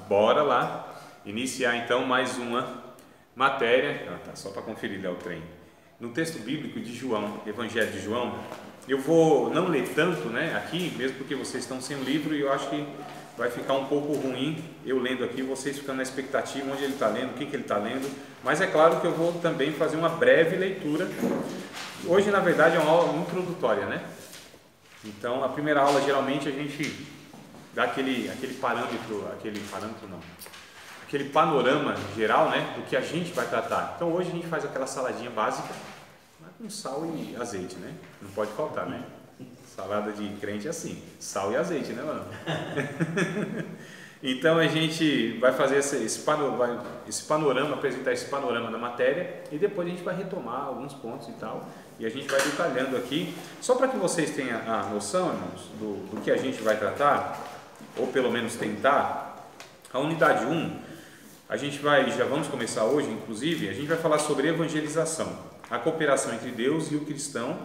Bora lá iniciar então mais uma matéria, só para conferir o trem. No texto bíblico de João, Evangelho de João, eu vou não ler tanto, né, aqui, mesmo porque vocês estão sem o livro e eu acho que vai ficar um pouco ruim eu lendo aqui, vocês ficando na expectativa onde ele está lendo, o que ele está lendo, mas é claro que eu vou também fazer uma breve leitura. Hoje, na verdade, é uma aula introdutória, né? Então, a primeira aula, geralmente, a gente dá aquele panorama geral, né, do que a gente vai tratar. Então, hoje a gente faz aquela saladinha básica, com sal e azeite, né? Não pode faltar, né? Salada de crente é assim, sal e azeite, né, mano? Então a gente vai fazer esse panorama, apresentar esse panorama da matéria e depois a gente vai retomar alguns pontos e tal, e a gente vai detalhando aqui, só para que vocês tenham a noção, irmãos, do que a gente vai tratar, ou pelo menos tentar. A unidade 1, já vamos começar hoje, inclusive, a gente vai falar sobre evangelização, a cooperação entre Deus e o cristão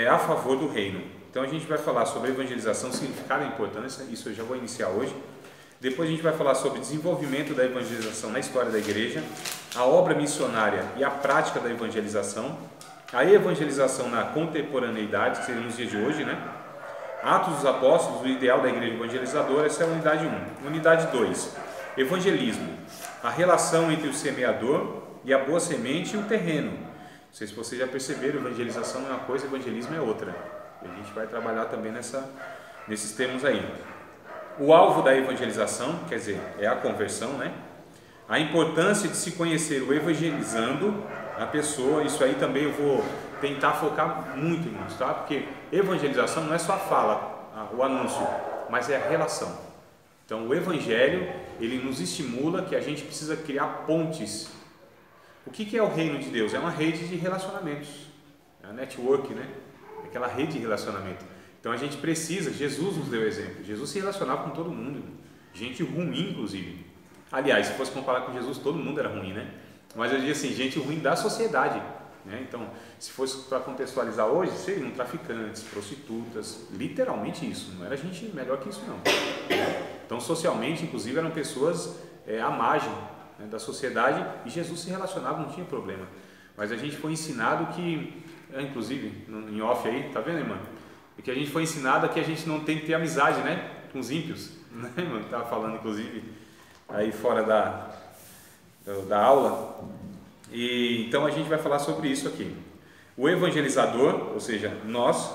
a favor do reino. Então a gente vai falar sobre evangelização, significado e importância, isso eu já vou iniciar hoje. Depois a gente vai falar sobre desenvolvimento da evangelização na história da igreja, a obra missionária e a prática da evangelização, a evangelização na contemporaneidade, que seria nos dias de hoje, né? Atos dos Apóstolos, o ideal da igreja evangelizadora, essa é a unidade 1. Unidade 2, evangelismo, a relação entre o semeador e a boa semente e o terreno. Não sei se vocês já perceberam, evangelização é uma coisa, evangelismo é outra. E a gente vai trabalhar também nesses termos aí. O alvo da evangelização, quer dizer, é a conversão, né? A importância de se conhecer o evangelizando a pessoa, isso aí também eu vou tentar focar muito, irmãos, tá? Porque evangelização não é só a fala, o anúncio, mas é a relação. Então o evangelho, ele nos estimula que a gente precisa criar pontes. O que é o reino de Deus? É uma rede de relacionamentos, é a network, né? Aquela rede de relacionamento. Então a gente precisa, Jesus nos deu exemplo, Jesus se relacionava com todo mundo, gente ruim inclusive. Aliás, se fosse comparar com Jesus, todo mundo era ruim, né? Mas eu digo assim, gente ruim da sociedade, né? Então, se fosse para contextualizar hoje, seriam traficantes, prostitutas, literalmente isso, não era gente melhor que isso não. Então socialmente, inclusive, eram pessoas à margem, né, da sociedade, e Jesus se relacionava, não tinha problema. Mas a gente foi ensinado que, inclusive, em off aí, tá vendo, irmã? Porque a gente foi ensinado que a gente não tem que ter amizade, né, com os ímpios, né, irmã? Estava falando, inclusive, aí fora da aula. E então a gente vai falar sobre isso aqui. O evangelizador, ou seja, nós,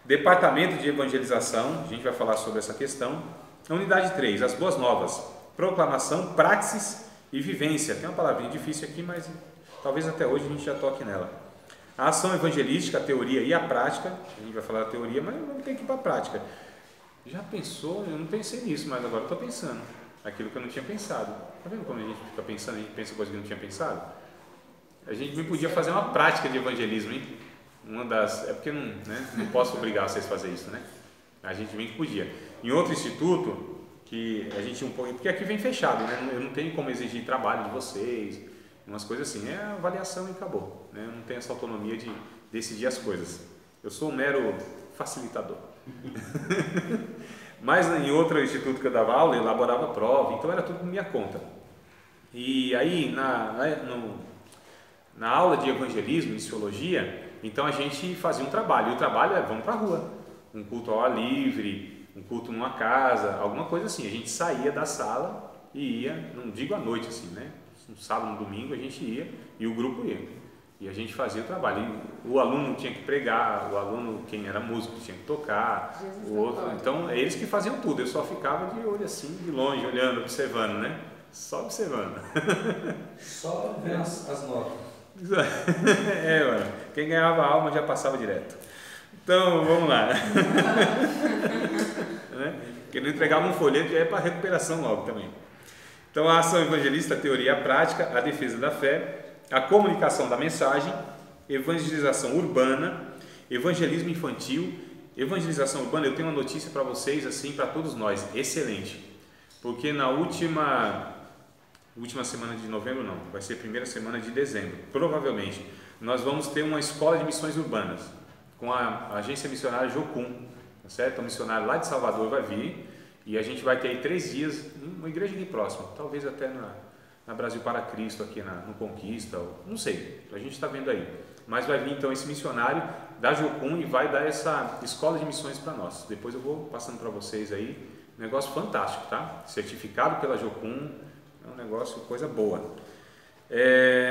departamento de evangelização, a gente vai falar sobre essa questão. A unidade 3, as boas novas, proclamação, praxis e vivência. Tem uma palavrinha difícil aqui, mas talvez até hoje a gente já toque nela. A ação evangelística, a teoria e a prática. A gente vai falar da teoria, mas vamos ter que ir para a prática. Já pensou? Eu não pensei nisso, mas agora estou pensando. Aquilo que eu não tinha pensado. Está vendo como a gente fica pensando, a gente pensa coisa que não tinha pensado? A gente bem podia fazer uma prática de evangelismo, hein? É porque não posso obrigar vocês a fazer isso, né? A gente bem que podia. Em outro instituto, que a gente porque aqui vem fechado, né? Eu não tenho como exigir trabalho de vocês, umas coisas assim, é avaliação e acabou, né? Eu não tenho essa autonomia de decidir as coisas, eu sou um mero facilitador. Mas em outro instituto que eu dava aula, eu elaborava prova, então era tudo por minha conta. E aí na aula de evangelismo, missiologia, então a gente fazia um trabalho, e o trabalho vamos para a rua, um culto ao ar livre, um culto numa casa, alguma coisa assim. A gente saía da sala e ia, não digo à noite assim, né? Um sábado, um domingo a gente ia e o grupo ia. E a gente fazia o trabalho. E o aluno tinha que pregar, o aluno, quem era músico, tinha que tocar, o outro. Então, é eles que faziam tudo. Eu só ficava de olho assim, de longe, olhando, observando, né? Só observando. Só vendo as notas. Mano. Quem ganhava a alma já passava direto. Então, vamos lá. Né? Porque não entregava um folheto já é para recuperação logo também. Então, a ação evangelista, a teoria e a prática, a defesa da fé, a comunicação da mensagem, evangelização urbana, evangelismo infantil, evangelização urbana. Eu tenho uma notícia para vocês, assim, para todos nós, excelente, porque na última semana de novembro não, vai ser a primeira semana de dezembro, provavelmente, nós vamos ter uma escola de missões urbanas, com a agência missionária Jocum, tá certo? O missionário lá de Salvador vai vir, E a gente vai ter aí 3 dias em uma igreja aqui próxima, talvez até na Brasil para Cristo, aqui no Conquista, não sei, a gente está vendo aí. Mas vai vir então esse missionário da Jocum e vai dar essa escola de missões para nós. Depois eu vou passando para vocês aí, negócio fantástico, tá? Certificado pela Jocum, é um negócio, coisa boa.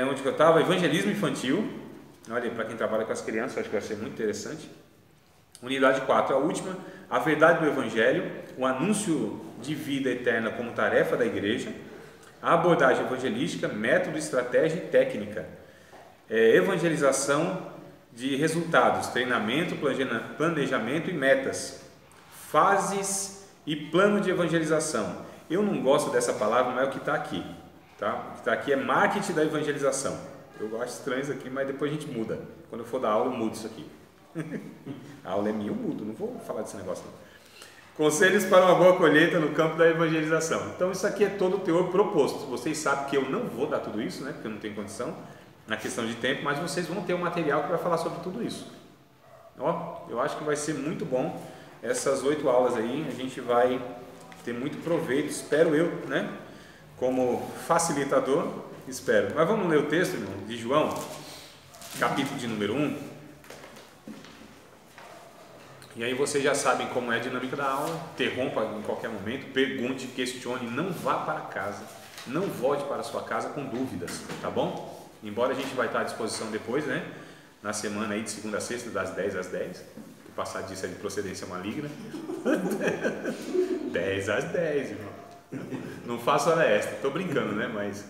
Onde que eu estava? Evangelismo infantil, olha, para quem trabalha com as crianças, acho que vai ser muito interessante. Unidade 4, a última, a verdade do Evangelho, o anúncio de vida eterna como tarefa da igreja, a abordagem evangelística, método, estratégia e técnica, evangelização de resultados, treinamento, planejamento e metas, fases e plano de evangelização. Eu não gosto dessa palavra, mas é o que está aqui, tá? O que está aqui é marketing da evangelização. Eu acho estranho isso aqui, mas depois a gente muda. Quando eu for dar aula, eu mudo isso aqui. A aula é minha, eu mudo, não vou falar desse negócio não. Conselhos para uma boa colheita no campo da evangelização. Então isso aqui é todo o teor proposto. Vocês sabem que eu não vou dar tudo isso, né? Porque eu não tenho condição na questão de tempo, mas vocês vão ter um material que vai falar sobre tudo isso. Ó, eu acho que vai ser muito bom essas 8 aulas aí. A gente vai ter muito proveito, espero eu, né? Como facilitador, espero. Mas vamos ler o texto, irmão, de João, capítulo de número 1. E aí vocês já sabem como é a dinâmica da aula. Interrompa em qualquer momento, pergunte, questione, não vá para casa, não volte para a sua casa com dúvidas, tá bom? Embora a gente vai estar à disposição depois, né? Na semana aí de segunda a sexta, das 10 às 10, que passar disso é de procedência maligna. 10 às 10, irmão. Não faço hora extra, tô brincando, né? Mas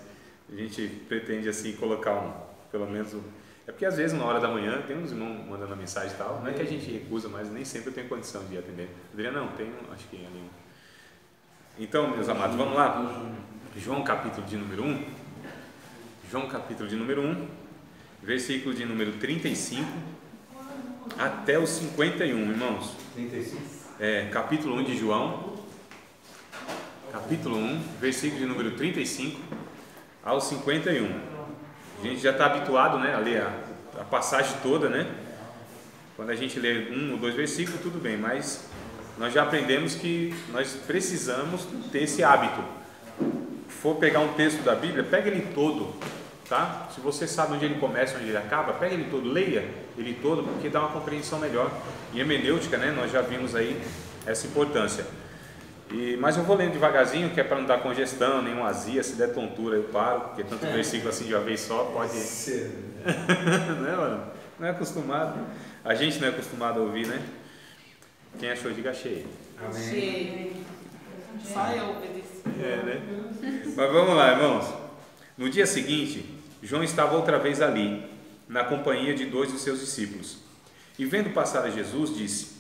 a gente pretende assim colocar pelo menos é porque às vezes na hora da manhã tem uns irmãos mandando mensagem e tal, não é que a gente recusa, mas nem sempre eu tenho condição de atender. Adriano, não, tenho, acho que ali. Então, meus amados, vamos lá. João capítulo de número 1. João capítulo de número 1, versículo de número 35 até o 51, irmãos. 35? Capítulo 1 de João. Capítulo 1, versículo de número 35 ao 51. A gente já está habituado, né, a ler a passagem toda, né? Quando a gente lê 1 ou 2 versículos, tudo bem, mas nós já aprendemos que nós precisamos ter esse hábito. For pegar um texto da Bíblia, pega ele todo, tá? Se você sabe onde ele começa, onde ele acaba, pega ele todo, leia ele todo, porque dá uma compreensão melhor. E hermenêutica, né, nós já vimos aí essa importância. Mas eu vou lendo devagarzinho, que é para não dar congestão, nenhuma azia, se der tontura eu paro, porque tanto versículo assim de uma vez só pode... Não é, mano? Não é acostumado. A gente não é acostumado a ouvir, né? Quem achou, diga achei. Achei. Só eu obedeci. Né? Mas vamos lá, irmãos. No dia seguinte, João estava outra vez ali, na companhia de 2 dos seus discípulos. E vendo passar a Jesus, disse: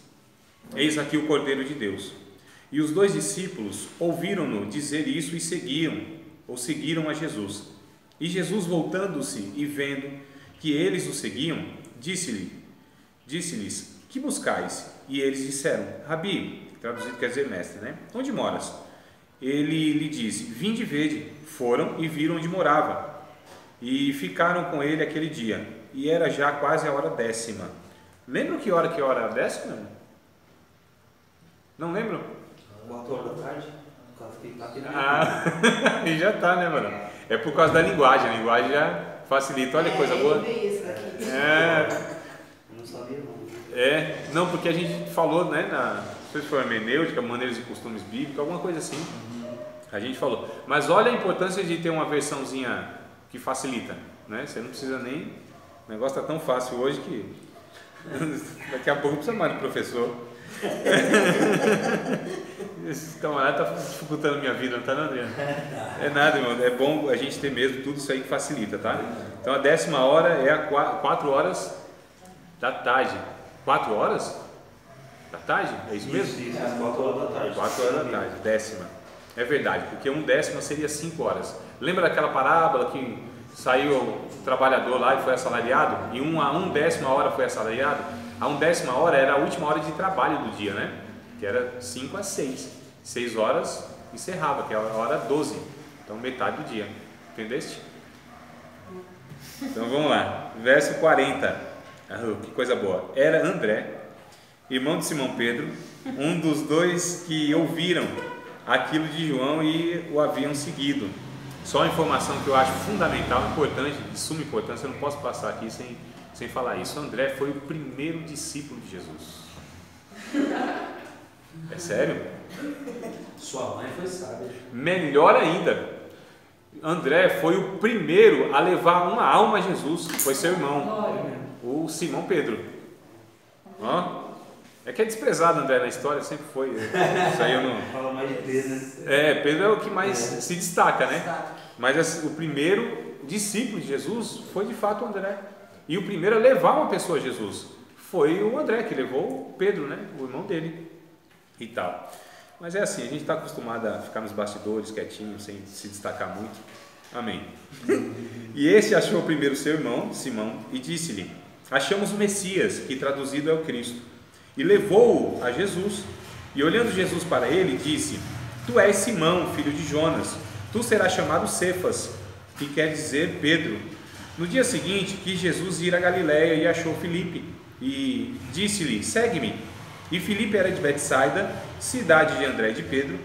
Eis aqui o Cordeiro de Deus. E os 2 discípulos ouviram-no dizer isso e seguiram a Jesus. E Jesus, voltando-se e vendo que eles o seguiam, disse-lhes: Que buscais? E eles disseram: Rabi, traduzido quer dizer mestre, né? Onde moras? Ele lhe disse: Vinde e vede. Foram e viram onde morava. E ficaram com ele aquele dia. E era já quase a hora 10ª. Lembram que hora era a 10ª? Não lembram? 4 horas da tarde. E já tá, né, mano? É por causa da linguagem. A linguagem já facilita. Olha que coisa boa. Não sabia não. Não, porque a gente falou, né, não sei se foi hermenêutica, maneiras e costumes bíblicos, alguma coisa assim. A gente falou. Mas olha a importância de ter uma versãozinha que facilita, né? Você não precisa nem... O negócio está tão fácil hoje que daqui a pouco não precisa mais do professor. Esse camarada está dificultando minha vida, não está, não, Adriano? É nada, irmão. É bom a gente ter mesmo tudo isso aí que facilita, tá? Então a 10ª hora é a 4 horas da tarde. 4 horas da tarde? É isso mesmo? Isso, 4 horas da tarde. 4 horas da tarde, 10ª. É verdade, porque 1/10 seria 5 horas. Lembra daquela parábola que saiu o trabalhador lá e foi assalariado? E a 1/10 hora foi assalariado? A 1/10 hora era a última hora de trabalho do dia, né? Que era 5 às 6. 6 horas encerrava, que é a hora 12. Então metade do dia. Entendeste? Então vamos lá. Verso 40. Que coisa boa. Era André, irmão de Simão Pedro, um dos 2 que ouviram aquilo de João e o haviam seguido. Só uma informação que eu acho fundamental, importante, de suma importância, eu não posso passar aqui sem falar isso. André foi o primeiro discípulo de Jesus. É sério? Sua mãe foi sábia. Melhor ainda, André foi o primeiro a levar uma alma a Jesus, foi seu irmão, o Simão Pedro. Ó, é que é desprezado André na história, sempre foi. Isso aí eu não... Fala mais de Pedro, né? Pedro é o que mais se destaca, né? Mas o primeiro discípulo de Jesus foi de fato o André. E o primeiro a levar uma pessoa a Jesus foi o André, que levou o Pedro, né? O irmão dele e tal. Mas é assim, a gente está acostumado a ficar nos bastidores, quietinho, sem se destacar muito. Amém. E esse achou primeiro seu irmão, Simão, e disse-lhe: achamos o Messias, que traduzido é o Cristo. E levou-o a Jesus. E olhando Jesus para ele, disse: tu és Simão, filho de Jonas, tu serás chamado Cefas, que quer dizer Pedro. No dia seguinte, quis Jesus ir a Galiléia e achou Filipe, e disse-lhe: segue-me. E Filipe era de Betsaida, cidade de André e de Pedro.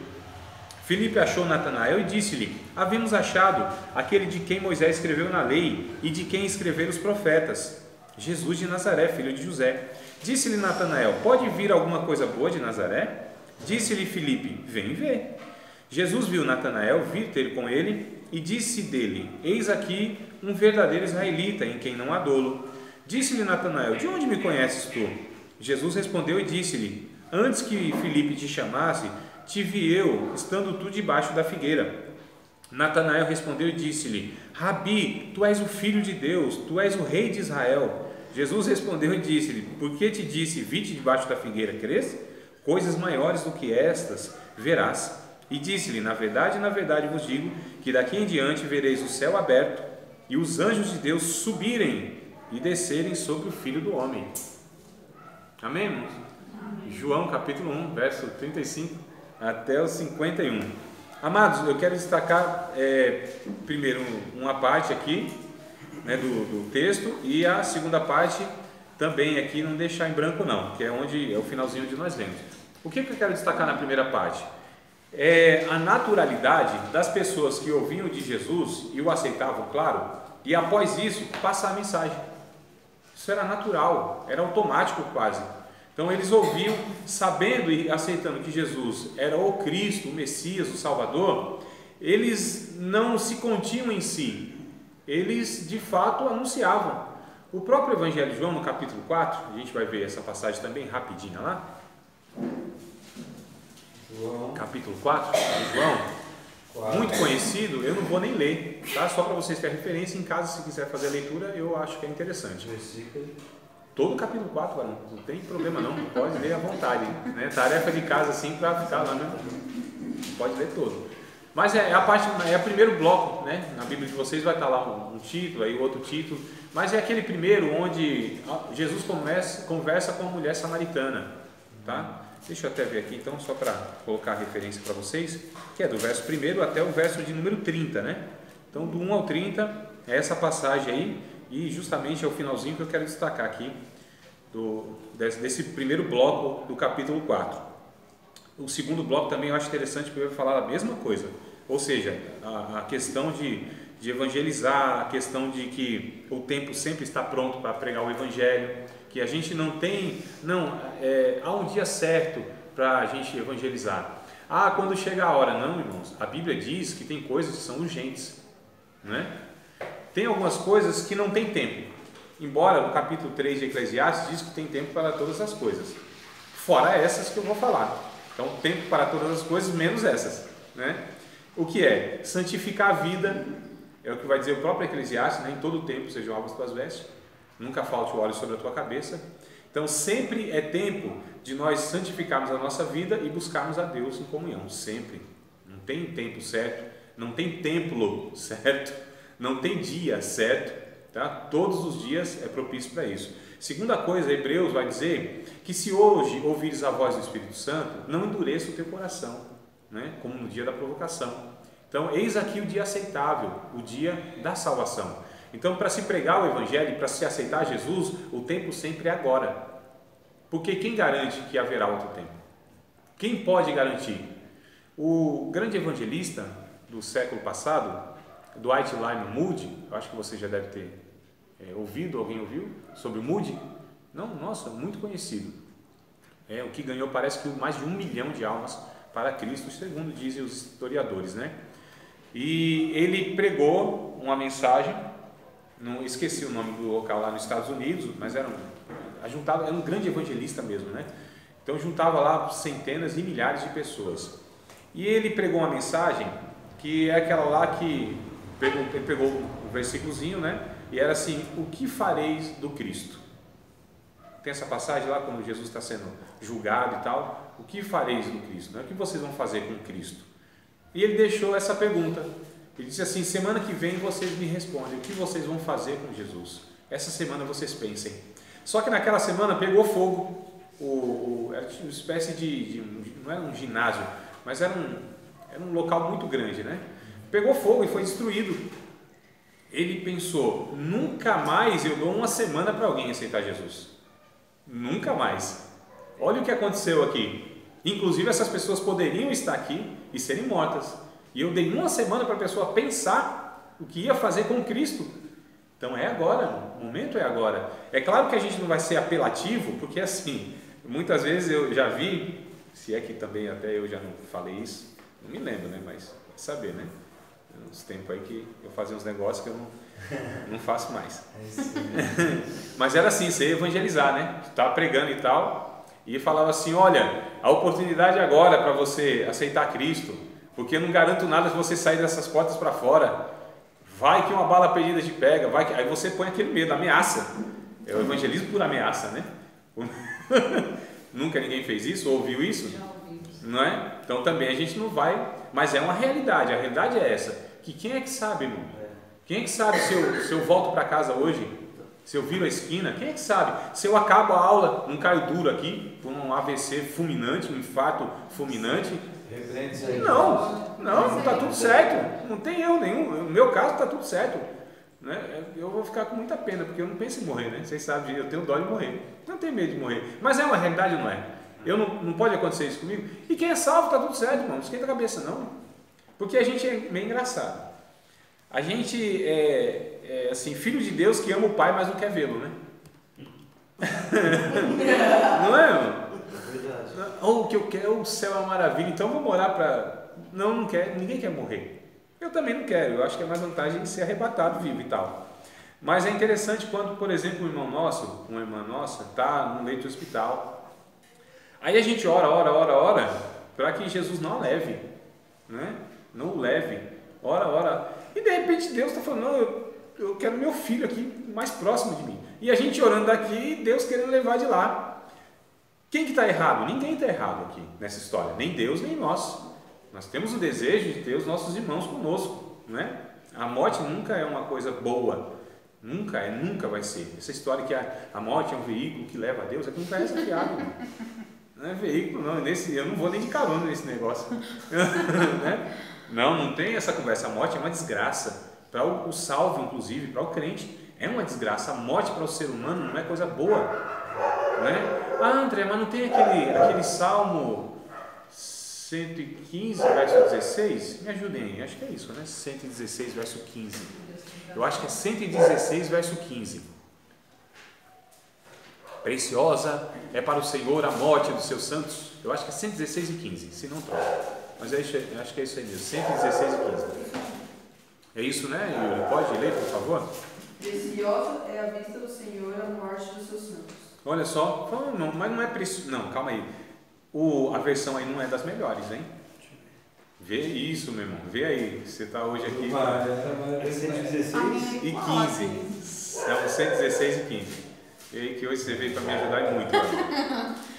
Filipe achou Natanael e disse-lhe: havemos achado aquele de quem Moisés escreveu na lei e de quem escreveram os profetas, Jesus de Nazaré, filho de José. Disse-lhe Natanael: pode vir alguma coisa boa de Nazaré? Disse-lhe Filipe: vem ver. Jesus viu Natanael vir ter com ele e disse dele: eis aqui um verdadeiro israelita, em quem não há dolo. Disse-lhe Natanael: de onde me conheces tu? Jesus respondeu e disse-lhe: antes que Filipe te chamasse, te vi eu, estando tu debaixo da figueira. Natanael respondeu e disse-lhe: Rabi, tu és o Filho de Deus, tu és o Rei de Israel. Jesus respondeu e disse-lhe: por que te disse, vi-te debaixo da figueira, crês? Coisas maiores do que estas verás. E disse-lhe: na verdade vos digo, que daqui em diante vereis o céu aberto e os anjos de Deus subirem e descerem sobre o Filho do Homem. Amém, irmãos? João capítulo 1, verso 35 até o 51. Amados, eu quero destacar primeiro uma parte aqui, né, do texto, e a segunda parte também aqui, não deixar em branco não, que é onde é o finalzinho onde nós lemos. O que eu quero destacar na primeira parte? É a naturalidade das pessoas que ouviam de Jesus e o aceitavam, claro, e após isso passar a mensagem. Isso era natural, era automático quase. Então eles ouviam, sabendo e aceitando que Jesus era o Cristo, o Messias, o Salvador, eles não se continham em si, eles de fato anunciavam. O próprio Evangelho de João, no capítulo 4, a gente vai ver essa passagem também rapidinha lá. João. Capítulo 4 de João, muito conhecido, eu não vou nem ler, tá? Só para vocês terem referência, em casa, se quiser fazer a leitura, eu acho que é interessante. Todo o capítulo 4, cara, não tem problema não, pode ler à vontade, né? Tarefa de casa assim para ficar lá mesmo, pode ler todo. Mas é o primeiro bloco, né? Na Bíblia de vocês vai estar lá um título, aí outro título, mas é aquele primeiro onde Jesus conversa com a mulher samaritana, tá? Deixa eu até ver aqui então, só para colocar a referência para vocês, que é do verso 1 até o verso de número 30, né? Então do 1 ao 30 é essa passagem aí, e justamente é o finalzinho que eu quero destacar aqui desse primeiro bloco do capítulo 4. O segundo bloco também eu acho interessante, porque eu vou falar a mesma coisa, ou seja, a questão de evangelizar, a questão de que o tempo sempre está pronto para pregar o evangelho, que a gente há um dia certo para a gente evangelizar. Quando chega a hora, não, irmãos, a Bíblia diz que tem coisas que são urgentes, né? Tem algumas coisas que não tem tempo, embora no capítulo 3 de Eclesiastes diz que tem tempo para todas as coisas, fora essas que eu vou falar. Então, tempo para todas as coisas, menos essas, né? O que é? Santificar a vida, é o que vai dizer o próprio Eclesiastes, né? Em todo tempo sejam alvas tuas vestes, nunca falte o óleo sobre a tua cabeça. Então, sempre é tempo de nós santificarmos a nossa vida e buscarmos a Deus em comunhão, sempre. Não tem tempo certo, não tem templo certo, não tem dia certo, tá? Todos os dias é propício para isso. Segunda coisa, Hebreus vai dizer que se hoje ouvires a voz do Espírito Santo, não endureça o teu coração, né? Como no dia da provocação. Então, eis aqui o dia aceitável, o dia da salvação. Então, para se pregar o Evangelho, para se aceitar Jesus, o tempo sempre é agora. Porque quem garante que haverá outro tempo? Quem pode garantir? O grande evangelista do século passado, Dwight Lyman Moody, eu acho que você já deve ter ouvido, alguém ouviu sobre o Moody? Não, nossa, muito conhecido. O que ganhou parece que mais de 1 milhão de almas para Cristo, segundo dizem os historiadores, né? E ele pregou uma mensagem, não esqueci o nome do local lá nos Estados Unidos, mas era um grande evangelista mesmo, né? Então juntava lá centenas e milhares de pessoas. E ele pregou uma mensagem que é aquela lá que ele pegou o versículozinho, né? E era assim: o que fareis do Cristo? Tem essa passagem lá quando Jesus está sendo julgado e tal. O que fareis do Cristo? Né? O que vocês vão fazer com Cristo? E ele deixou essa pergunta. Ele disse assim: semana que vem vocês me respondem o que vocês vão fazer com Jesus. Essa semana vocês pensem. Só que naquela semana pegou fogo. Era uma espécie não era um ginásio, mas era um local muito grande, né? Pegou fogo e foi destruído. Ele pensou: nunca mais eu dou uma semana para alguém aceitar Jesus. Nunca mais. Olha o que aconteceu aqui. Inclusive essas pessoas poderiam estar aqui e serem mortas. E eu dei uma semana para a pessoa pensar o que ia fazer com Cristo. Então é agora, o momento é agora. É claro que a gente não vai ser apelativo, porque assim, muitas vezes eu já vi, se é que também até eu já não falei isso, não me lembro, né? Mas vai saber, né? Uns tempos aí que eu fazia uns negócios que eu não faço mais. Mas era assim, você ia evangelizar, né? Estava pregando e tal, e falava assim: olha, a oportunidade agora para você aceitar Cristo, porque eu não garanto nada se você sair dessas portas para fora. Vai que uma bala perdida te pega, vai que... Aí você põe aquele medo, ameaça. É o evangelismo por ameaça, né? Nunca ninguém fez isso, ouviu isso? Não é? Então também a gente não vai, mas é uma realidade, a realidade é essa. Que quem é que sabe, irmão? Quem é que sabe se eu volto para casa hoje? Se eu viro a esquina? Quem é que sabe? Se eu acabo a aula, não caio duro aqui, por um AVC fulminante, um infarto fulminante? Não, está tudo certo. Não tem erro nenhum. No meu caso está tudo certo. Né? Eu vou ficar com muita pena, porque eu não penso em morrer, né? Vocês sabem, eu tenho dó de morrer. Eu não tenho medo de morrer. Mas é uma realidade ou não é? Não pode acontecer isso comigo. E quem é salvo está tudo certo, irmão. Não esquenta a cabeça, não. Porque a gente é meio engraçado. A gente é assim, filho de Deus que ama o Pai, mas não quer vê-lo, né? Não é, irmão? O que eu quero, o céu é uma maravilha, então eu vou morar para... Não quer, ninguém quer morrer. Eu também não quero, eu acho que é mais vantagem de ser arrebatado vivo e tal. Mas é interessante quando, por exemplo, uma irmã nossa, está no leito de hospital. Aí a gente ora, para que Jesus não a leve, né? Não o leve, ora. E de repente Deus está falando: não, eu quero meu filho aqui mais próximo de mim. E a gente orando daqui e Deus querendo levar de lá. Quem que está errado? Ninguém está errado aqui nessa história, nem Deus nem nós. Nós temos o desejo de ter os nossos irmãos conosco, né? A morte nunca é uma coisa boa, nunca vai ser. Essa história que a morte é um veículo que leva a Deus, aqui não está essa piada. Não é veículo não, eu não vou nem de carona nesse negócio. Né? Não tem essa conversa. A morte é uma desgraça, para o salvo inclusive, para o crente, é uma desgraça. A morte para o ser humano não é coisa boa, né? André, mas não tem aquele Salmo 115, verso 16? Me ajudem aí, acho que é isso, né? 116, verso 15. Eu acho que é 116, verso 15. Preciosa é para o Senhor a morte dos seus santos. Eu acho que é 116 e 15, se não troca. Mas acho que é isso aí mesmo, 116 e 15. É isso, né, Yuri? Pode ler, por favor? Preciosa é a vista do Senhor a morte dos seus santos. Olha só, não, mas não é precioso. Não, calma aí. A versão aí não é das melhores, hein? Vê isso, meu irmão. Vê aí. Você está hoje aqui. É 116 e 15. São 116 e 15. E aí que hoje você veio para me ajudar muito.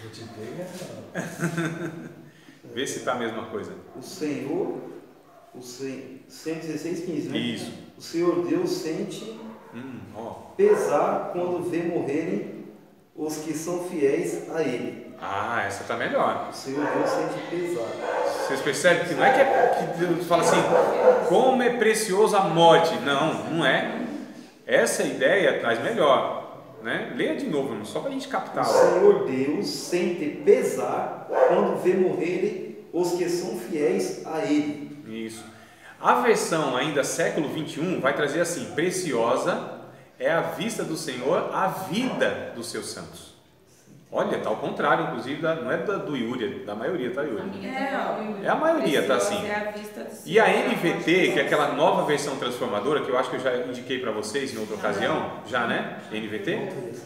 Vou te pegar. Vê se está a mesma coisa. O Senhor, 116, 15, né? Isso. O Senhor Deus sente pesar quando vê morrerem os que são fiéis a Ele. Ah, essa está melhor. O Senhor Deus sente pesar. Vocês percebem que não é que Deus fala assim, como é precioso a morte. Não é. Essa ideia traz melhor, né? Leia de novo, só para a gente captar. O Senhor Deus sente pesar quando vê morrerem os que são fiéis a Ele. Isso. A versão ainda século 21 vai trazer assim: preciosa é a vista do Senhor, a vida dos seus santos. Olha, está ao contrário, inclusive, não é do Yuri, da maioria, tá, Yuri? É a maioria, tá assim. E a NVT, que é aquela nova versão transformadora, que eu acho que eu já indiquei para vocês em outra ocasião, já, né? NVT?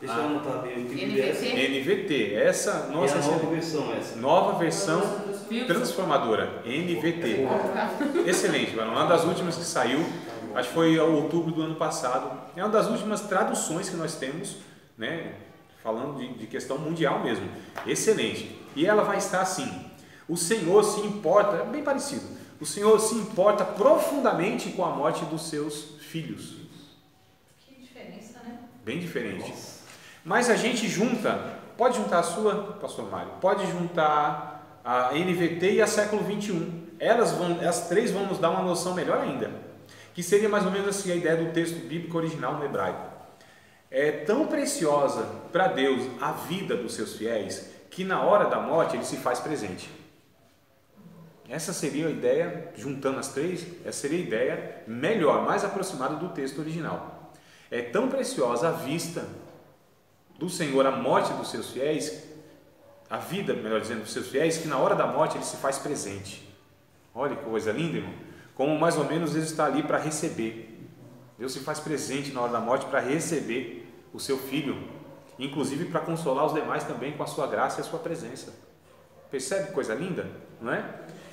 Deixa eu anotar bem o que é. NVT, essa nossa é a nova versão, essa. Nova versão transformadora, NVT. Excelente, mano. Uma das últimas que saiu, acho que foi em outubro do ano passado. É uma das últimas traduções que nós temos, né? Falando de questão mundial mesmo. Excelente. E ela vai estar assim: o Senhor se importa, é bem parecido, o Senhor se importa profundamente com a morte dos seus filhos. Que diferença, né? Bem diferente. Nossa. Mas a gente junta, pode juntar a sua, pastor Mário, pode juntar a NVT e a século 21. As três vão nos dar uma noção melhor ainda, que seria mais ou menos assim a ideia do texto bíblico original no hebraico. É tão preciosa para Deus a vida dos seus fiéis, que na hora da morte ele se faz presente. Essa seria a ideia, juntando as três, essa seria a ideia melhor, mais aproximada do texto original. É tão preciosa a vista do Senhor, a morte dos seus fiéis, a vida, melhor dizendo, dos seus fiéis, que na hora da morte ele se faz presente. Olha que coisa linda, irmão. Como mais ou menos ele está ali para receber. Deus se faz presente na hora da morte para receber o seu filho, inclusive para consolar os demais também com a sua graça e a sua presença. Percebe que coisa linda, não é?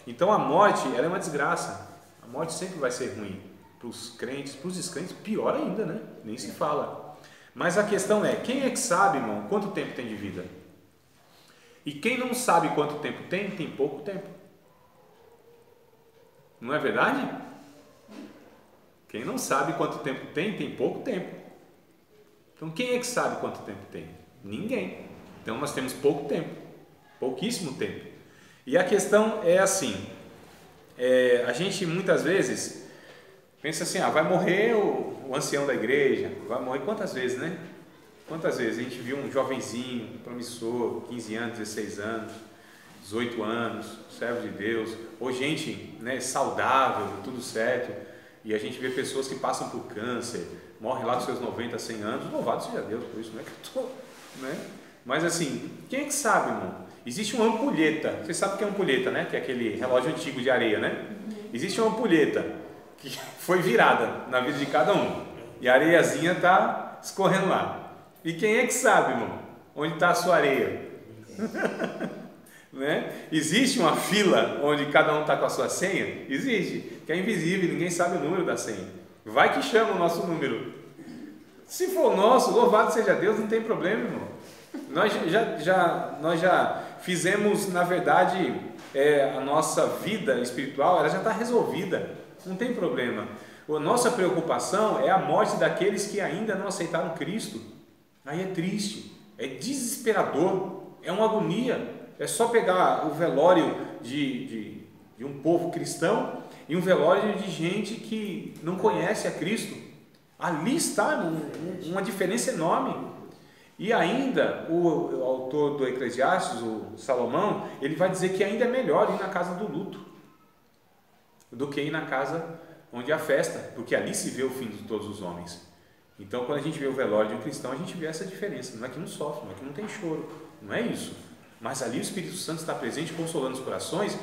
Então a morte, ela é uma desgraça. A morte sempre vai ser ruim para os crentes, para os descrentes, pior ainda, né? Nem se fala. Mas a questão é, quem é que sabe, irmão, quanto tempo tem de vida? E quem não sabe quanto tempo tem pouco tempo. Não é verdade? Quem não sabe quanto tempo tem pouco tempo. Então quem é que sabe quanto tempo tem? Ninguém. Então nós temos pouco tempo, pouquíssimo tempo. E a questão é assim, a gente muitas vezes pensa assim, vai morrer o ancião da igreja, vai morrer quantas vezes, né? Quantas vezes a gente viu um jovenzinho, promissor, 15 anos, 16 anos, 18 anos, servo de Deus, ou gente, né, saudável, tudo certo, e a gente vê pessoas que passam por câncer, morrem lá dos seus 90, 100 anos, louvado seja Deus por isso, não é que eu estou, né? Mas assim, quem é que sabe, irmão? Existe uma ampulheta, você sabe o que é ampulheta, né? Que é aquele relógio antigo de areia, né? Existe uma ampulheta que foi virada na vida de cada um, e a areiazinha está escorrendo lá. E quem é que sabe, irmão, onde está a sua areia? Né? Existe uma fila onde cada um está com a sua senha? Existe, que é invisível, ninguém sabe o número da senha. Vai que chama o nosso número. Se for o nosso, louvado seja Deus, não tem problema, irmão. Nós já fizemos, na verdade, a nossa vida espiritual, ela já está resolvida, não tem problema. A nossa preocupação é a morte daqueles que ainda não aceitaram Cristo. Aí é triste, é desesperador, é uma agonia. É só pegar o velório de um povo cristão e um velório de gente que não conhece a Cristo. Ali está uma diferença enorme. E ainda o autor do Eclesiastes, o Salomão, ele vai dizer que ainda é melhor ir na casa do luto do que ir na casa onde há festa, porque ali se vê o fim de todos os homens. Então, quando a gente vê o velório de um cristão, a gente vê essa diferença. Não é que não sofre, não é que não tem choro, não é isso. Mas ali o Espírito Santo está presente, consolando os corações,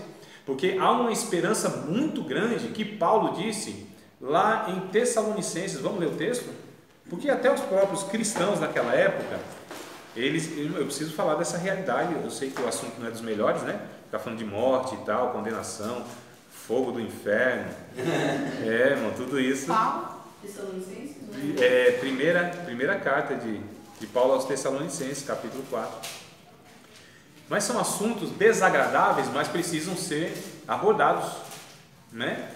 porque há uma esperança muito grande que Paulo disse lá em Tessalonicenses. Vamos ler o texto? Porque até os próprios cristãos naquela época, eu preciso falar dessa realidade. Eu sei que o assunto não é dos melhores, né? Ficar falando de morte e tal, condenação, fogo do inferno, irmão, tudo isso. Paulo, Tessalonicenses? Primeira carta de Paulo aos Tessalonicenses, capítulo 4. Mas são assuntos desagradáveis, mas precisam ser abordados, né?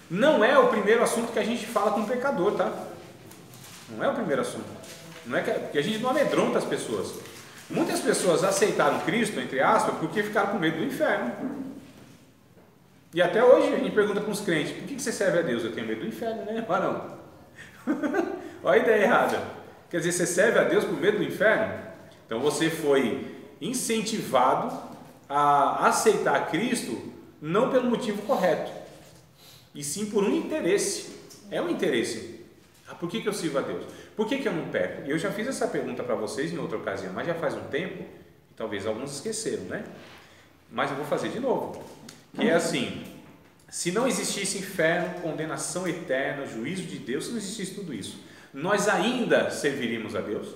Não é o primeiro assunto que a gente fala com o pecador, tá? Não é o primeiro assunto. Não é porque a gente não amedronta as pessoas. Muitas pessoas aceitaram Cristo, entre aspas, porque ficaram com medo do inferno. E até hoje a gente pergunta para os crentes: por que você serve a Deus? Eu tenho medo do inferno, né? Não. Olha a ideia errada. Quer dizer, você serve a Deus por medo do inferno? Então você foi incentivado a aceitar Cristo não pelo motivo correto, e sim por um interesse. É um interesse. Por que eu sirvo a Deus? Por que eu não peco? Eu já fiz essa pergunta para vocês em outra ocasião, mas já faz um tempo, e talvez alguns esqueceram, né? Mas eu vou fazer de novo. Que é assim: se não existisse inferno, condenação eterna, juízo de Deus, se não existisse tudo isso, nós ainda serviríamos a Deus?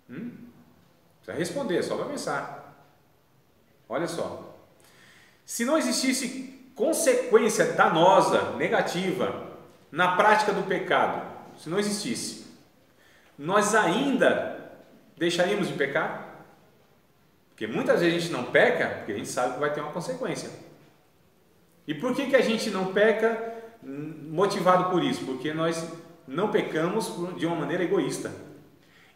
Precisa responder, só para pensar. Olha só. Se não existisse consequência danosa, negativa, na prática do pecado, se não existisse, nós ainda deixaríamos de pecar? Porque muitas vezes a gente não peca porque a gente sabe que vai ter uma consequência. E por que a gente não peca motivado por isso? Porque nós não pecamos de uma maneira egoísta.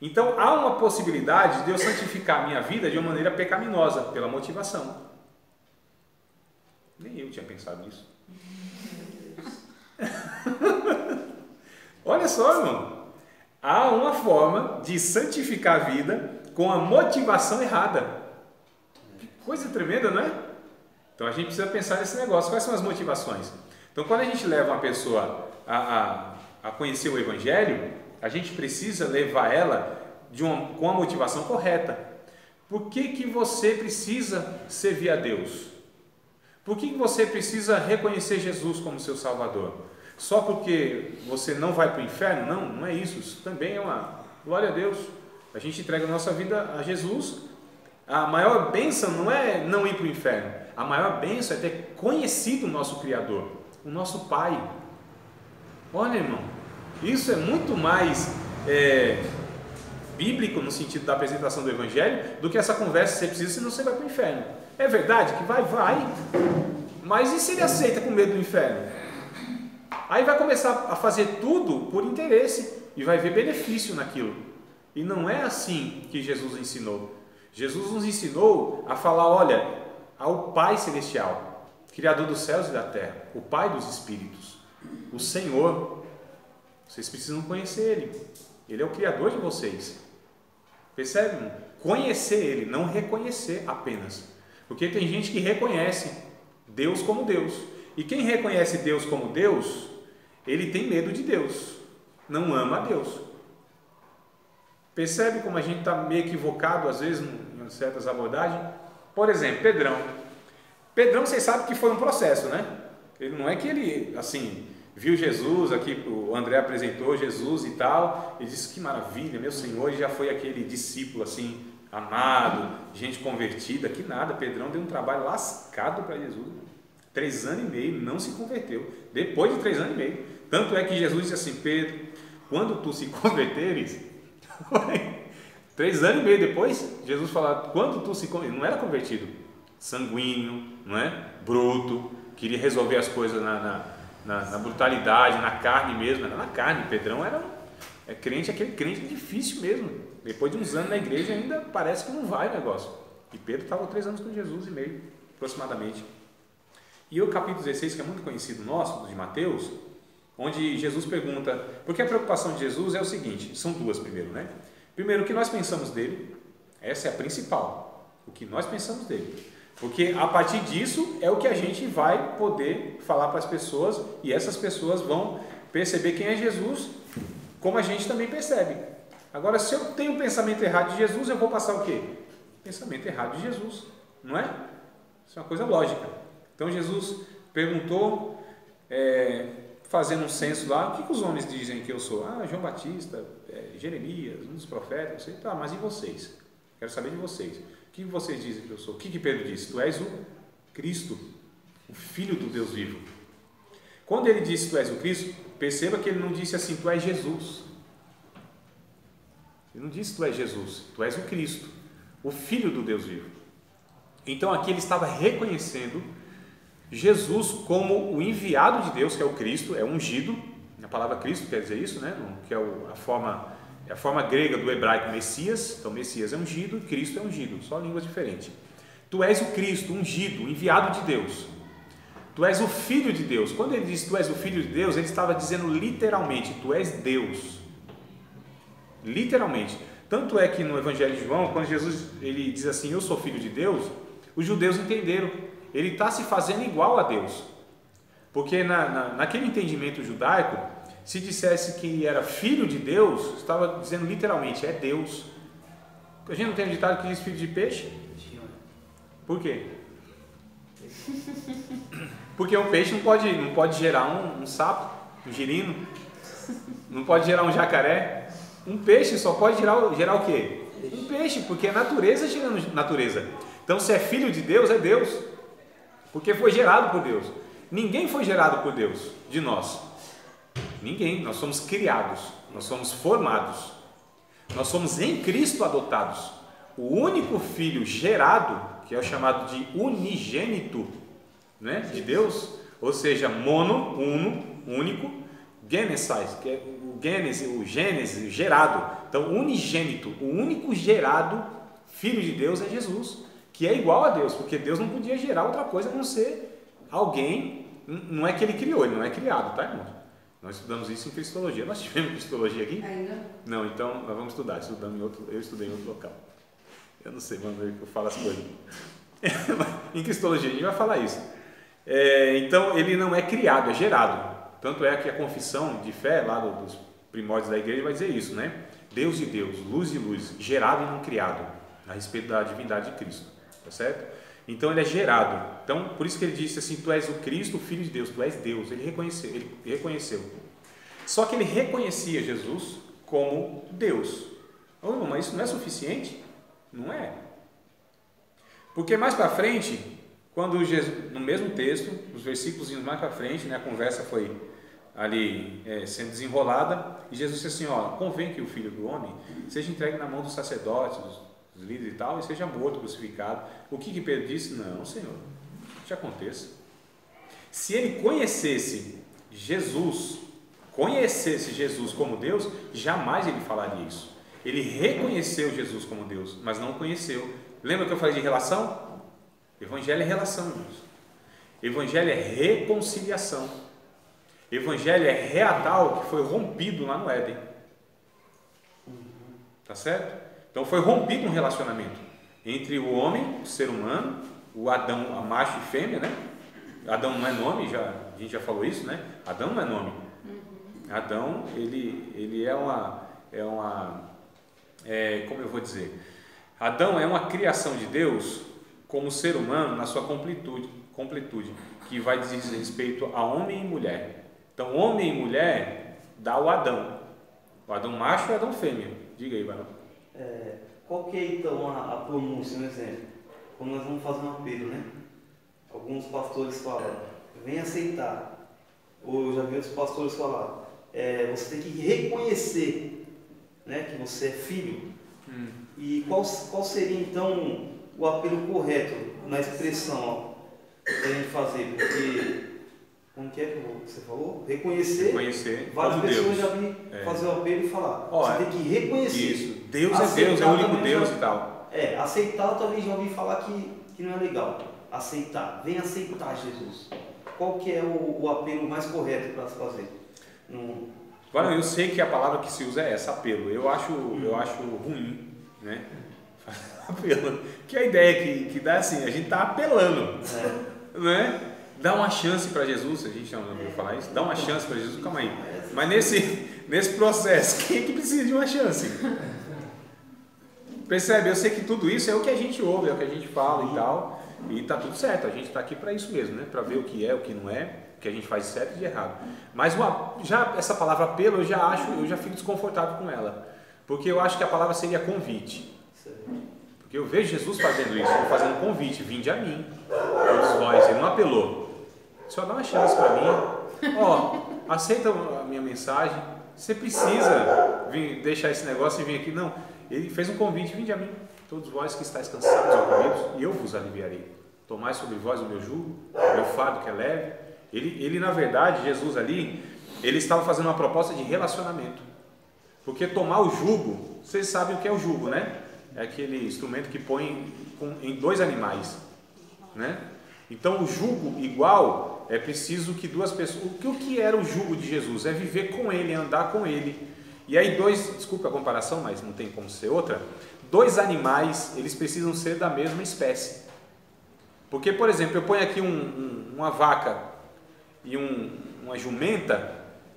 Então há uma possibilidade de eu santificar a minha vida de uma maneira pecaminosa, pela motivação. Nem eu tinha pensado nisso. Olha só, irmão. Há uma forma de santificar a vida com a motivação errada. Que coisa tremenda, não é? Então a gente precisa pensar nesse negócio. Quais são as motivações? Então, quando a gente leva uma pessoa a conhecer o Evangelho, a gente precisa levar ela com a motivação correta. Por que você precisa servir a Deus? Por que você precisa reconhecer Jesus como seu Salvador? Só porque você não vai para o inferno? Não, não é isso. Isso também é uma glória a Deus. A gente entrega a nossa vida a Jesus. A maior bênção não é não ir para o inferno. A maior bênção é ter conhecido o nosso Criador, o nosso Pai. Olha, irmão, isso é muito mais bíblico no sentido da apresentação do Evangelho do que essa conversa que você precisa, senão você vai para o inferno. É verdade que vai, mas e se ele aceita com medo do inferno? Aí vai começar a fazer tudo por interesse e vai ver benefício naquilo. E não é assim que Jesus ensinou. Jesus nos ensinou a falar, olha, ao Pai Celestial, Criador dos céus e da terra, o Pai dos Espíritos, o Senhor. Vocês precisam conhecer Ele. Ele é o Criador de vocês. Percebe, irmão? Conhecer Ele, não reconhecer apenas. Porque tem gente que reconhece Deus como Deus. E quem reconhece Deus como Deus, ele tem medo de Deus, não ama a Deus. Percebe como a gente está meio equivocado às vezes em certas abordagens? Por exemplo, Pedrão. Pedrão, vocês sabem que foi um processo, né? Ele não é que ele, assim, viu Jesus, aqui o André apresentou Jesus e tal, ele disse que maravilha, meu Senhor, e já foi aquele discípulo assim, amado, gente convertida, que nada. Pedrão deu um trabalho lascado para Jesus. 3 anos e meio, não se converteu. Depois de 3 anos e meio. Tanto é que Jesus disse assim: Pedro, quando tu se converteres, 3 anos e meio depois, Jesus falou: quando tu se converteres, não era convertido, sanguíneo, não é? Bruto, queria resolver as coisas na brutalidade, na carne mesmo, era na carne. Pedrão era crente, aquele crente difícil mesmo. Depois de uns anos na igreja ainda parece que não vai o negócio. E Pedro estava 3 anos com Jesus e meio, aproximadamente. E o capítulo 16, que é muito conhecido nosso, de Mateus, onde Jesus pergunta, porque a preocupação de Jesus é o seguinte, são duas primeiro, né? Primeiro, o que nós pensamos dele, essa é a principal, o que nós pensamos dele. Porque a partir disso é o que a gente vai poder falar para as pessoas e essas pessoas vão perceber quem é Jesus, como a gente também percebe. Agora, se eu tenho um pensamento errado de Jesus, eu vou passar o quê? Pensamento errado de Jesus, não é? Isso é uma coisa lógica. Então Jesus perguntou, fazendo um censo lá, o que os homens dizem que eu sou? João Batista, Jeremias, um dos profetas, não sei. Tá, mas e vocês? Quero saber de vocês. O que vocês dizem que eu sou? O que Pedro disse? Tu és o Cristo, o Filho do Deus vivo. Quando ele disse tu és o Cristo, perceba que ele não disse assim, tu és Jesus. Ele não disse tu és Jesus, tu és o Cristo, o Filho do Deus vivo. Então aqui ele estava reconhecendo Jesus como o enviado de Deus, que é o Cristo, é ungido. A palavra Cristo quer dizer isso, né? Que é a forma grega do hebraico Messias. Então Messias é ungido e Cristo é ungido, só línguas diferentes. Tu és o Cristo, ungido, enviado de Deus. Tu és o Filho de Deus. Quando ele disse tu és o Filho de Deus, ele estava dizendo literalmente, tu és Deus. Literalmente. Tanto é que no Evangelho de João, quando Jesus ele diz assim, eu sou filho de Deus, os judeus entenderam, ele está se fazendo igual a Deus. Porque naquele entendimento judaico, se dissesse que ele era filho de Deus, estava dizendo literalmente, é Deus. A gente não tem um ditado que diz filho de peixe? Por quê? Porque um peixe não pode gerar um sapo, um girino, não pode gerar um jacaré. Um peixe só pode gerar o quê? Um peixe, porque é natureza gerando natureza. Então, se é filho de Deus, é Deus, porque foi gerado por Deus. Ninguém foi gerado por Deus, de nós. Ninguém, nós somos criados, nós somos formados, nós somos em Cristo adotados. O único filho gerado, que é o chamado de unigênito, né, de Deus, ou seja, mono, uno, único, genesis, que é o Gênesis, gerado. Então, unigênito, o único gerado filho de Deus é Jesus, que é igual a Deus, porque Deus não podia gerar outra coisa a não ser alguém. Não é que ele criou, ele não é criado, tá, irmão? Nós estudamos isso em Cristologia. Nós tivemos Cristologia aqui? Ainda? Não, então nós vamos estudar. Eu estudei em outro local. Eu não sei, vamos ver que eu falo as coisas. Em Cristologia a gente vai falar isso. Então ele não é criado, é gerado. Tanto é que a confissão de fé lá dos primórdios da igreja vai dizer isso, né? Deus de Deus, luz de luz, gerado e não criado, a respeito da divindade de Cristo, tá certo? Então ele é gerado. Então por isso que ele disse assim, tu és o Cristo, o Filho de Deus, tu és Deus. Ele reconheceu. Só que ele reconhecia Jesus como Deus. Oh, irmão, mas isso não é suficiente? Não é. Porque mais para frente, quando Jesus, no mesmo texto, os versículos mais para frente, né, a conversa foi ali sendo desenrolada, e Jesus disse assim, ó, convém que o Filho do Homem seja entregue na mão dos sacerdotes, dos líderes e tal, e seja morto, crucificado. O que Pedro disse? Não, Senhor, que aconteça. Se ele conhecesse Jesus como Deus, jamais ele falaria isso. Ele reconheceu Jesus como Deus, mas não o conheceu. Lembra que eu falei de relação? Evangelho é relação, irmãos. Evangelho é reconciliação. Evangelho é reatar o que foi rompido lá no Éden. Tá certo? Então foi rompido um relacionamento entre o homem, o ser humano, o Adão, a macho e fêmea, né? Adão não é nome, a gente já falou isso, né? Adão não é nome. Adão, ele como eu vou dizer? Adão é uma criação de Deus como ser humano na sua completude, que vai dizer respeito a homem e mulher. Então, homem e mulher dá o Adão macho e o Adão fêmea. Diga aí, Barão. Qual que é então a pronúncia, um exemplo? Quando nós vamos fazer um apelo, né? Alguns pastores falam, vem aceitar. Ou eu já vi outros pastores falar, você tem que reconhecer, né, que você é filho. E qual seria então o apelo correto na expressão para a gente fazer? Porque, como que é que você falou? Reconhecer várias pessoas Deus. Já vi fazer o apelo e falar, você tem que reconhecer. Isso, Deus é Deus, é o único Deus e tal. Aceitar eu também já ouvi falar que não é legal. Aceitar, vem aceitar Jesus. Qual que é o apelo mais correto para se fazer? Agora, eu sei que a palavra que se usa é essa, apelo. Eu acho ruim, né? Apelo. Que a ideia que dá assim, a gente está apelando, né? Dá uma chance para Jesus, a gente não ouviu falar isso, dá uma chance para Jesus, calma aí. Mas nesse processo, quem é que precisa de uma chance? Percebe? Eu sei que tudo isso é o que a gente ouve, é o que a gente fala e tal, e tá tudo certo, a gente está aqui para isso mesmo, né? Para ver o que é, o que não é, o que a gente faz de certo e de errado. Mas já essa palavra apelo, eu já fico desconfortável com ela, porque eu acho que a palavra seria convite. Porque eu vejo Jesus fazendo isso, ele fazendo um convite, vinde a mim, todos vós, ele não apelou. Só dá uma chance para mim, aceita a minha mensagem, você precisa deixar esse negócio e vir aqui, não, ele fez um convite, vinde a mim, todos vós que estáis cansados e oprimidos, e eu vos aliviarei, tomai sobre vós o meu jugo, o meu fardo que é leve. Ele na verdade, Jesus ali, ele estava fazendo uma proposta de relacionamento, porque tomar o jugo, vocês sabem o que é o jugo, né? É aquele instrumento que põe em dois animais, né? Então o jugo igual é preciso que duas pessoas. O que era o jugo de Jesus? É viver com ele, andar com ele. E aí desculpa a comparação, mas não tem como ser outra, dois animais, eles precisam ser da mesma espécie. Porque, por exemplo, eu ponho aqui uma vaca e uma jumenta,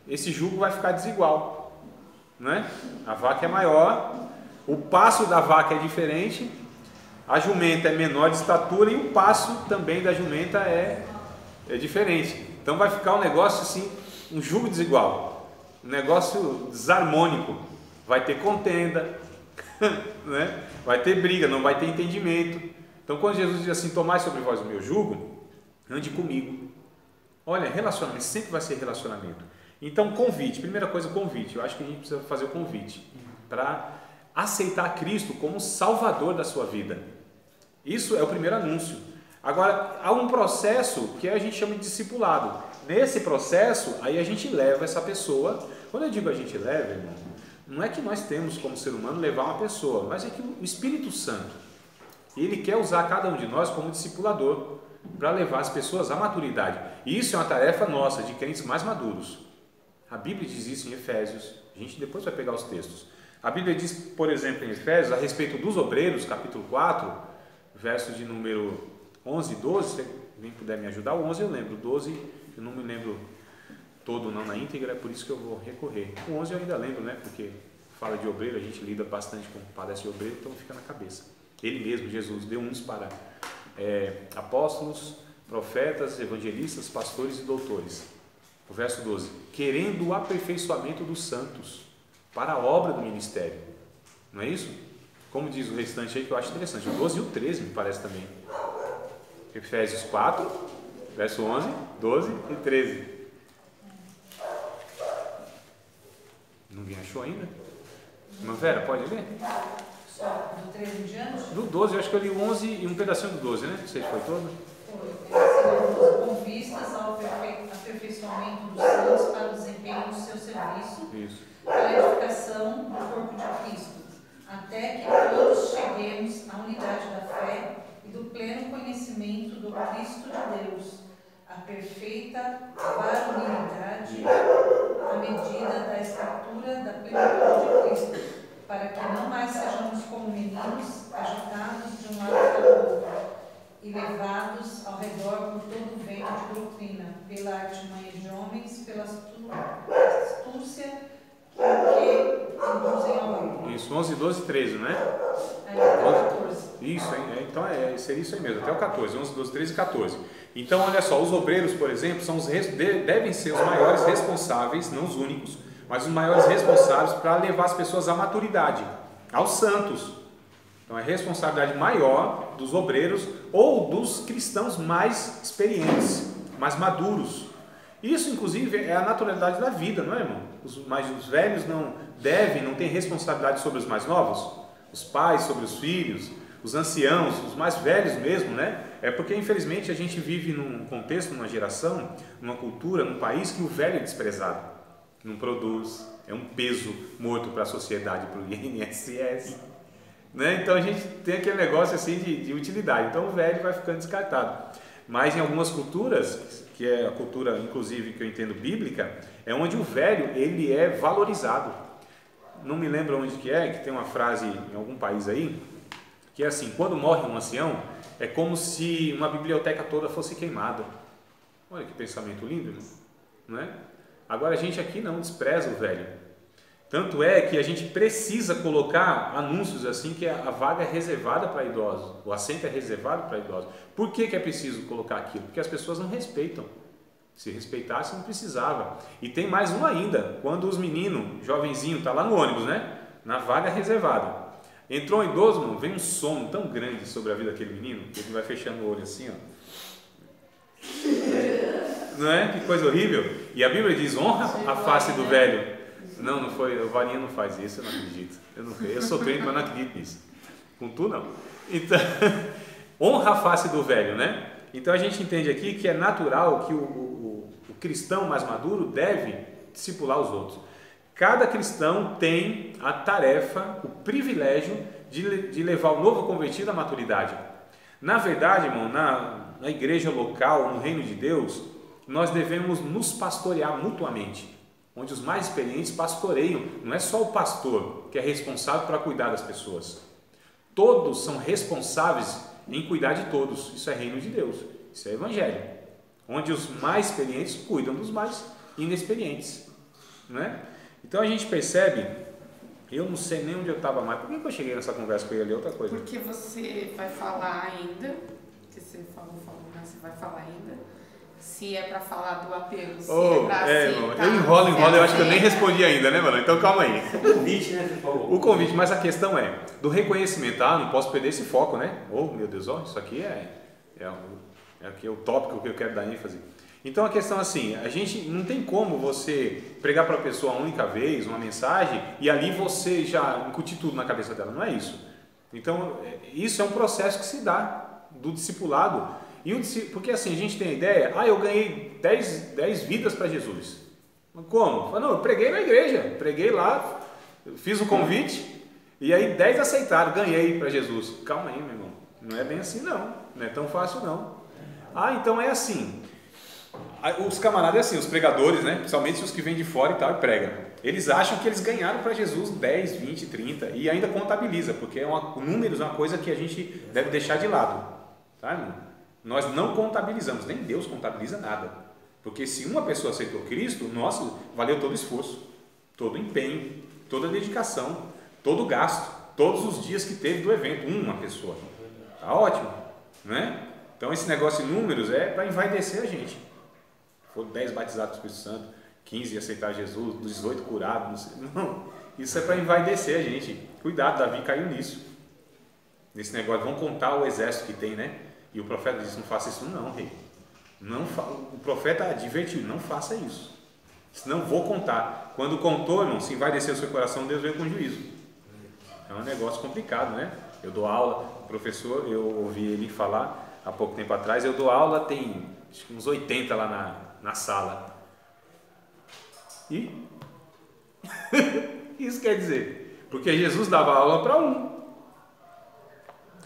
esse jugo vai ficar desigual, né? A vaca é maior, o passo da vaca é diferente, a jumenta é menor de estatura e o passo também da jumenta é diferente. Então vai ficar um negócio assim, um jugo desigual, um negócio desarmônico, vai ter contenda, né? Vai ter briga, não vai ter entendimento. Então quando Jesus diz assim, tomai sobre vós o meu jugo, ande comigo. Olha, relacionamento, sempre vai ser relacionamento. Então convite, primeira coisa, convite. Eu acho que a gente precisa fazer o convite para aceitar Cristo como Salvador da sua vida. Isso é o primeiro anúncio. Agora, há um processo que a gente chama de discipulado. Nesse processo, aí a gente leva essa pessoa. Quando eu digo a gente leva, irmão, não é que nós temos como ser humano levar uma pessoa, mas é que o Espírito Santo, ele quer usar cada um de nós como discipulador para levar as pessoas à maturidade. E isso é uma tarefa nossa, de crentes mais maduros. A Bíblia diz isso em Efésios. A gente depois vai pegar os textos. A Bíblia diz, por exemplo, em Efésios, a respeito dos obreiros, capítulo 4, verso de número 11 e 12, se alguém puder me ajudar, o 11 eu lembro, o 12 eu não me lembro todo não na íntegra, é por isso que eu vou recorrer. O 11 eu ainda lembro, né, porque fala de obreiro, a gente lida bastante com palestra de obreiro, então fica na cabeça. Ele mesmo, Jesus, deu uns para apóstolos, profetas, evangelistas, pastores e doutores. O verso 12, querendo o aperfeiçoamento dos santos para a obra do ministério. Não é isso? Como diz o restante aí, que eu acho interessante, o 12 e o 13 me parece também. Efésios 4, verso 11, 12 e 13. Ninguém achou ainda? Irmã Vera, pode ler? Só do 13 em diante? Do 12, eu acho que eu li o 11 e um pedacinho do 12, né? Não sei se foi todo. Foi. Com vistas ao aperfeiçoamento dos santos para o desempenho do seu serviço, Isso. para a edificação do corpo de Cristo, até que todos cheguemos à unidade da fé e do pleno conhecimento do Cristo de Deus, a perfeita varonilidade, à medida da estatura da plenitude de Cristo, para que não mais sejamos como meninos, agitados de um lado para o outro, e levados ao redor por todo o vento de doutrina, pela artimanha de homens, pela astúcia que induzem ao erro. Isso, 11, 12 e 13, não é? Aí, 14. Isso, então seria isso aí mesmo, até o 14, 11, 12, 13 e 14. Então, olha só, os obreiros, por exemplo, devem ser os maiores responsáveis, não os únicos, mas os maiores responsáveis para levar as pessoas à maturidade, aos santos. Então, é responsabilidade maior dos obreiros ou dos cristãos mais experientes, mais maduros. Isso, inclusive, é a naturalidade da vida, não é, irmão? Os velhos não têm responsabilidade sobre os mais novos? Os pais sobre os filhos, os anciãos, os mais velhos mesmo, né? É porque, infelizmente, a gente vive num contexto, numa geração, numa cultura, num país que o velho é desprezado, não produz, é um peso morto para a sociedade, para o INSS, né? Então a gente tem aquele negócio assim de utilidade, então o velho vai ficando descartado. Mas em algumas culturas, que é a cultura inclusive que eu entendo bíblica, é onde o velho ele é valorizado. Não me lembro onde que tem uma frase em algum país aí, que é assim, quando morre um ancião, é como se uma biblioteca toda fosse queimada. Olha que pensamento lindo, não é? Agora a gente aqui não despreza o velho. Tanto é que a gente precisa colocar anúncios assim que a vaga é reservada para idosos, o assento é reservado para idosos. Por que é preciso colocar aquilo? Porque as pessoas não respeitam. Se respeitasse, não precisava. E tem mais um ainda, quando os meninos, jovenzinho, está lá no ônibus, né? Na vaga reservada. Entrou um idoso, mano, vem um sono tão grande sobre a vida daquele menino, que ele vai fechando o olho assim, ó. Não é? Que coisa horrível. E a Bíblia diz, honra a face do velho. Não foi, o Varinha não faz isso, eu não acredito. Eu sou crente, mas não acredito nisso. Com tu, não. Então, honra a face do velho, né? Então a gente entende aqui que é natural que o cristão mais maduro deve discipular os outros. Cada cristão tem a tarefa, o privilégio de levar o novo convertido à maturidade. Na verdade, irmão, na igreja local, no reino de Deus, nós devemos nos pastorear mutuamente. onde os mais experientes pastoreiam. Não é só o pastor que é responsável para cuidar das pessoas. Todos são responsáveis em cuidar de todos. Isso é reino de Deus, isso é evangelho, onde os mais experientes cuidam dos mais inexperientes, né? Então a gente percebe, eu não sei nem onde eu estava mais. Por que eu cheguei nessa conversa com ele ali? Outra coisa. Porque você vai falar ainda, que você falou, né? Você vai falar ainda, se é para falar do apelo, se é para aceitar. Eu enrolo, eu acho que eu nem respondi ainda, né, mano? Então calma aí. O convite, né, você falou? O convite, mas a questão é, do reconhecimento, não posso perder esse foco, né? Oh, meu Deus, isso aqui aqui é o tópico que eu quero dar ênfase. Então a questão assim, a gente não tem como você pregar para a pessoa uma única vez, uma mensagem, e ali você já incutir tudo na cabeça dela, não é isso. Então isso é um processo que se dá do discipulado, porque assim, a gente tem a ideia, eu ganhei 10 vidas para Jesus. Como? Não, eu preguei na igreja, preguei lá, fiz o convite, e aí 10 aceitaram, ganhei para Jesus. Calma aí, meu irmão, não é bem assim não é tão fácil não. Então é assim, os camaradas é assim, os pregadores, né, principalmente os que vêm de fora e tal e pregam, eles acham que eles ganharam para Jesus 10, 20, 30 e ainda contabiliza, porque números é uma coisa que a gente deve deixar de lado, tá, irmão? Nós não contabilizamos, nem Deus contabiliza nada, porque se uma pessoa aceitou Cristo, nossa, valeu todo o esforço, todo o empenho, toda a dedicação, todo o gasto, todos os dias que teve do evento, uma pessoa, tá ótimo, né? Então esse negócio de números é para envaidecer a gente. Foram 10 batizados do Espírito Santo, 15 aceitar Jesus, 18 curados, não, isso é para envaidecer a gente. Cuidado, Davi caiu nisso, nesse negócio, vão contar o exército que tem, né? E o profeta disse, não faça isso não, rei. O profeta advertiu, não faça isso, senão vou contar. Quando contou, irmão, se envaidecer o seu coração, Deus veio com juízo. É um negócio complicado, né? Eu dou aula, o professor, eu ouvi ele falar há pouco tempo atrás, eu dou aula, tem acho que uns 80 lá na sala. E isso quer dizer, porque Jesus dava aula para um.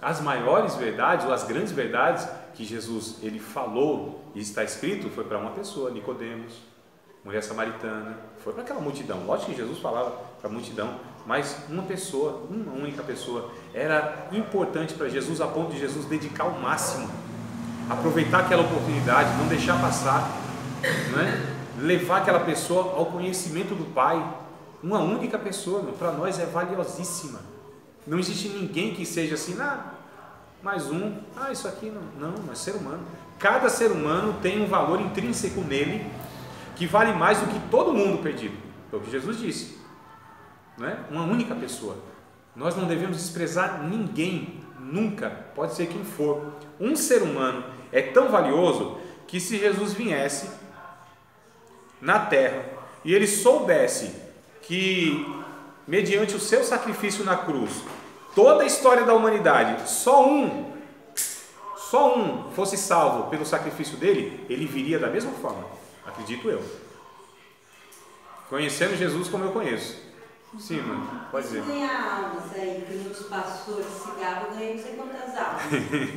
As maiores verdades, ou as grandes verdades que Jesus ele falou e está escrito, foi para uma pessoa, Nicodemos, mulher samaritana, foi para aquela multidão. Lógico que Jesus falava para a multidão, mas uma pessoa, uma única pessoa, era importante para Jesus, a ponto de Jesus dedicar o máximo, aproveitar aquela oportunidade, não deixar passar, né? Levar aquela pessoa ao conhecimento do Pai. Uma única pessoa, para nós é valiosíssima. Não existe ninguém que seja assim, mais um, isso aqui não, é ser humano. Cada ser humano tem um valor intrínseco nele que vale mais do que todo mundo perdido. Foi o que Jesus disse, né? Uma única pessoa. Nós não devemos desprezar ninguém, nunca, pode ser quem for. Um ser humano é tão valioso que se Jesus viesse na terra e ele soubesse que mediante o seu sacrifício na cruz, toda a história da humanidade, só um fosse salvo pelo sacrifício dele, ele viria da mesma forma, acredito eu, conhecendo Jesus como eu conheço. Sim, mano, pode dizer. Ganhar almas aí, que muitos pastores se gavam, ganham não sei quantas almas.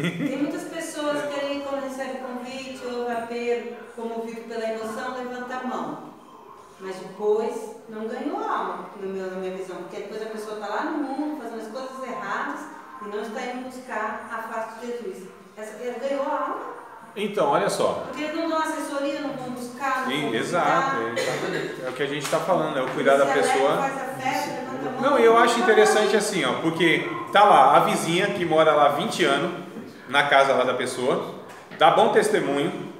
Tem muitas pessoas que aí, quando recebem convite ou apelo, comovido pela emoção, levanta a mão. Mas depois não ganhou alma, na minha visão, porque depois a pessoa está lá no mundo fazendo as coisas erradas e não está indo buscar a face de Jesus. Essa ganhou a alma. Então, olha só. Porque eles não dão assessoria, não vão buscar, não vão exato, é o que a gente está falando, é o cuidar da pessoa. Faz a festa, levanta a mão. Não, eu acho interessante assim, porque tá lá a vizinha que mora lá há 20 anos, na casa lá da pessoa, dá bom testemunho,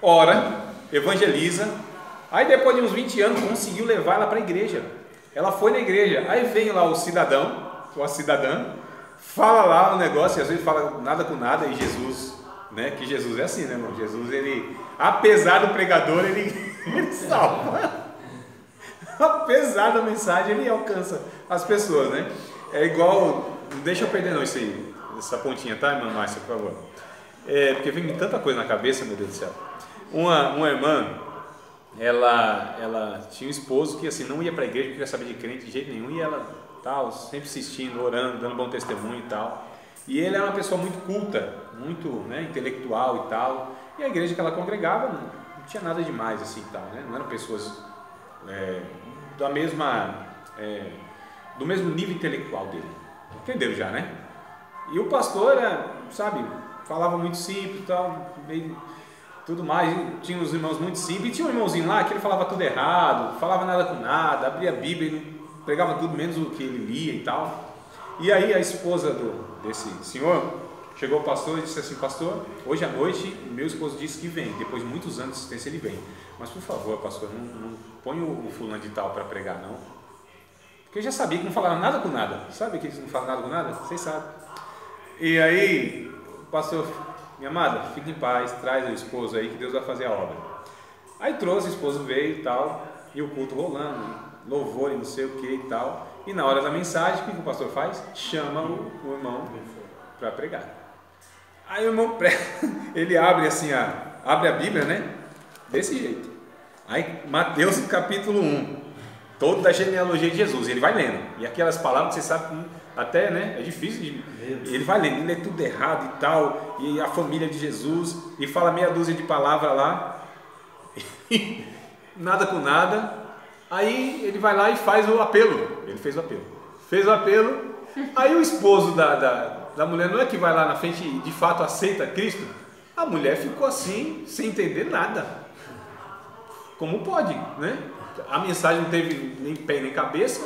ora, evangeliza, aí depois de uns 20 anos conseguiu levar ela para a igreja. Ela foi na igreja, aí vem lá o cidadão, ou a cidadã, fala lá o negócio, e às vezes fala nada com nada, e Jesus, né, que Jesus é assim, né, irmão? Jesus, ele, apesar do pregador, ele salva. Apesar da mensagem, ele alcança as pessoas, né? É igual, não deixa eu perder não isso aí, essa pontinha, tá, irmã Márcia, por favor? Porque vem tanta coisa na cabeça, meu Deus do céu. Uma irmã, ela tinha um esposo que assim não ia para a igreja, não queria saber de crente de jeito nenhum, e ela tal, sempre assistindo, orando, dando bom testemunho e tal. E ele era uma pessoa muito culta, muito, né, intelectual e tal. E a igreja que ela congregava não tinha nada demais assim e tal, né? Não eram pessoas do mesmo nível intelectual dele. Entendeu já, né? E o pastor sabe, falava muito simples e tal, tudo mais. Tinha uns irmãos muito simples. E tinha um irmãozinho lá que ele falava tudo errado, falava nada com nada, abria a Bíblia e pregava tudo menos o que ele lia e tal. E aí a esposa desse senhor chegou ao pastor e disse assim: pastor, hoje à noite meu esposo disse que vem, depois de muitos anos de assistência ele vem, mas por favor, pastor, não põe o fulano de tal para pregar não, porque eu já sabia que não falava nada com nada. Sabe que eles não falam nada com nada? Vocês sabem. E aí o pastor: minha amada, fique em paz, traz o esposo aí que Deus vai fazer a obra. Aí trouxe, o esposo veio e tal, e o culto rolando, louvor e não sei o que e tal. E na hora da mensagem, o que o pastor faz? Chama o irmão para pregar. Aí o irmão prega, ele abre assim, abre a Bíblia, né? Desse jeito. Aí Mateus capítulo 1, toda a genealogia de Jesus, ele vai lendo. E aquelas palavras que você sabe, até, né? É difícil ele vai lendo, ele lê tudo errado e tal, e a família de Jesus, e fala meia dúzia de palavras lá, nada com nada. Aí ele vai lá e faz o apelo. Ele fez o apelo. Aí o esposo da mulher não é que vai lá na frente e de fato aceita Cristo. A mulher ficou assim, sem entender nada. Como pode, né? A mensagem não teve nem pé nem cabeça.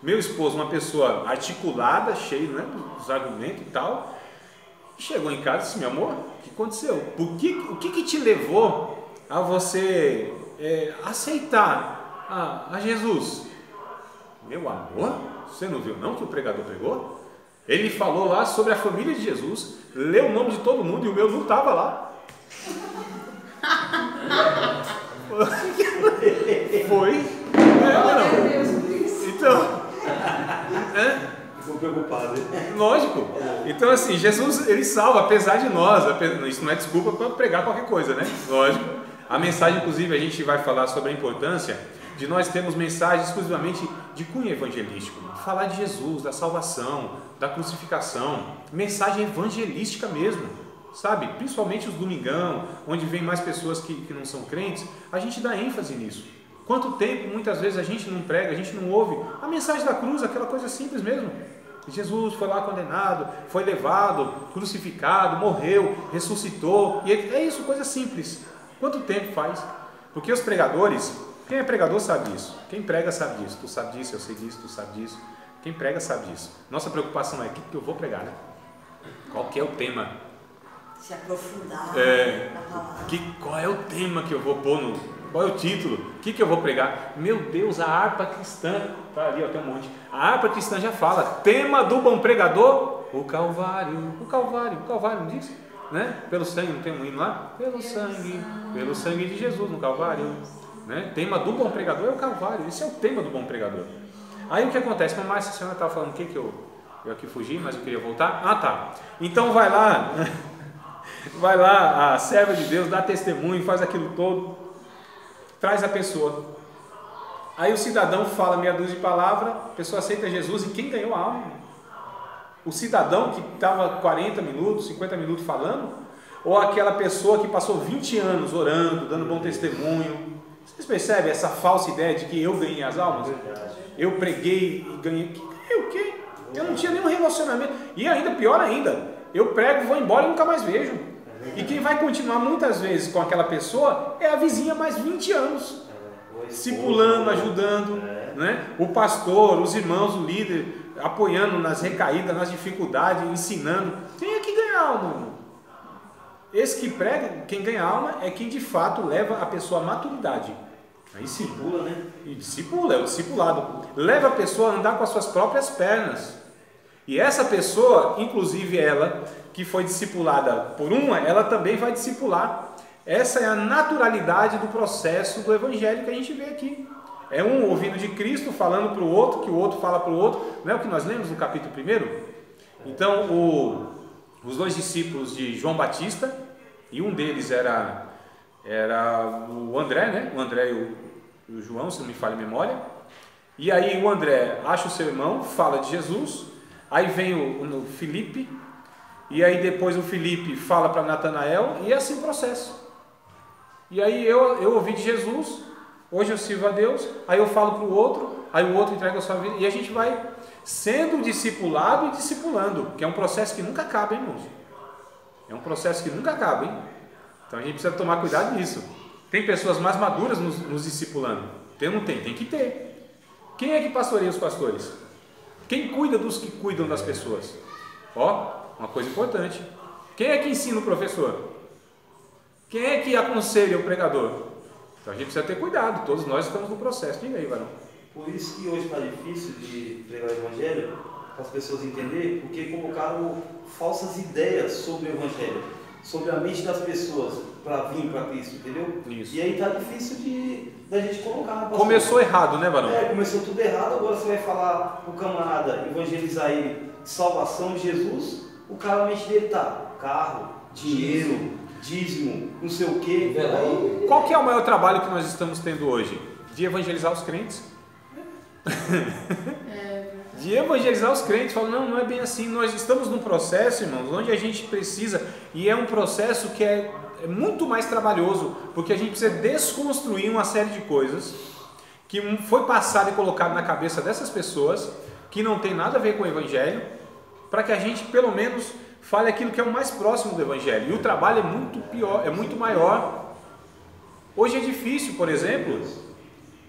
Meu esposo, uma pessoa articulada, cheio, né, dos argumentos e tal, chegou em casa e disse: meu amor, o que aconteceu? O que te levou a você aceitar a Jesus? Meu amor, você não viu não que o pregador pregou? Ele falou lá sobre a família de Jesus, leu o nome de todo mundo e o meu não estava lá. Foi? Não. Então, Ficou preocupado. Lógico. Então assim, Jesus, ele salva apesar de nós. Isso não é desculpa para pregar qualquer coisa, né? Lógico. A mensagem, inclusive, a gente vai falar sobre a importância de nós termos mensagens exclusivamente de cunho evangelístico. Falar de Jesus, da salvação, da crucificação. Mensagem evangelística mesmo, sabe? Principalmente os domingão, onde vem mais pessoas que não são crentes, a gente dá ênfase nisso. Quanto tempo, muitas vezes, a gente não prega, a gente não ouve a mensagem da cruz, aquela coisa simples mesmo. Jesus foi lá condenado, foi levado, crucificado, morreu, ressuscitou. E é isso, coisa simples. Quanto tempo faz? Porque os pregadores, quem é pregador sabe disso. Quem prega sabe disso. Tu sabe disso, eu sei disso, tu sabe disso. Quem prega sabe disso. Nossa preocupação é o que eu vou pregar, né? Qual que é o tema? Se aprofundar na palavra. Qual é o tema que eu vou pôr qual é o título? O que eu vou pregar? Meu Deus, a harpa cristã. Tá ali, ó, tem um monte. A harpa cristã já fala. Tema do bom pregador? O Calvário. O Calvário, não diz? Né? Pelo sangue, não tem um hino lá? Pelo sangue de Jesus no Calvário. Né? Tema do bom pregador é o Calvário. Esse é o tema do bom pregador. Aí o que acontece? Como a senhora estava falando, o que eu aqui fugi, mas eu queria voltar. Ah, tá. Então vai lá a serva de Deus, dá testemunho, faz aquilo todo, traz a pessoa. Aí o cidadão fala meia dúzia de palavras, a pessoa aceita Jesus, e quem ganhou a alma? O cidadão que estava 40 minutos, 50 minutos falando, ou aquela pessoa que passou 20 anos orando, dando bom testemunho? Vocês percebem essa falsa ideia de que eu ganhei as almas? Eu preguei e ganhei. O quê? Eu não tinha nenhum relacionamento. E ainda, pior ainda, eu prego, vou embora e nunca mais vejo. E quem vai continuar muitas vezes com aquela pessoa é a vizinha mais 20 anos. Discipulando, ajudando, né? O pastor, os irmãos, o líder, apoiando nas recaídas, nas dificuldades, ensinando. Quem é que ganha alma, irmão? Esse que prega, quem ganha alma é quem de fato leva a pessoa à maturidade. Aí sim. Discipula, né? E discipula, é o discipulado. Leva a pessoa a andar com as suas próprias pernas. E essa pessoa, inclusive ela, que foi discipulada por uma, ela também vai discipular. Essa é a naturalidade do processo do evangelho que a gente vê aqui. É um ouvindo de Cristo falando para o outro, que o outro fala para o outro. Não é o que nós lemos no capítulo 1? Então, os dois discípulos de João Batista, e um deles era o André, né? O André e o João, se não me falha a memória. E aí o André acha o seu irmão, fala de Jesus. Aí vem o Filipe, e aí depois o Filipe fala para Natanael, e é assim o processo. E aí eu ouvi de Jesus, Hoje eu sirvo a Deus, aí eu falo para o outro, aí o outro entrega a sua vida, e a gente vai sendo discipulado e discipulando, que é um processo que nunca acaba, hein, irmãos? É um processo que nunca acaba, hein? Então a gente precisa tomar cuidado nisso. Tem pessoas mais maduras nos discipulando? Tem ou não tem? Tem que ter. Quem é que pastoreia os pastores? Quem cuida dos que cuidam das pessoas? Ó, uma coisa importante. Quem é que ensina o professor? Quem é que aconselha o pregador? Então a gente precisa ter cuidado, todos nós estamos no processo. Diga aí, varão. Por isso que hoje está difícil de pregar o Evangelho, para as pessoas entenderem, porque colocaram falsas ideias sobre o Evangelho, sobre a mente das pessoas, para vir para Cristo, entendeu? Isso. E aí está difícil da gente colocar na pastora. Começou errado, né, varão? Começou tudo errado, agora você vai falar para o camarada, evangelizar ele, salvação de Jesus, o cara, a mente dele tá carro, dinheiro, dízimo, não sei o quê. Qual que é o maior trabalho que nós estamos tendo hoje? De evangelizar os crentes. De evangelizar os crentes. Falam, não é bem assim. Nós estamos num processo, irmãos, onde a gente precisa, e é um processo que é muito mais trabalhoso, porque a gente precisa desconstruir uma série de coisas que foi passado e colocado na cabeça dessas pessoas, que não tem nada a ver com o Evangelho, para que a gente pelo menos fale aquilo que é o mais próximo do Evangelho. E o trabalho é muito pior, é muito maior. Hoje é difícil, por exemplo,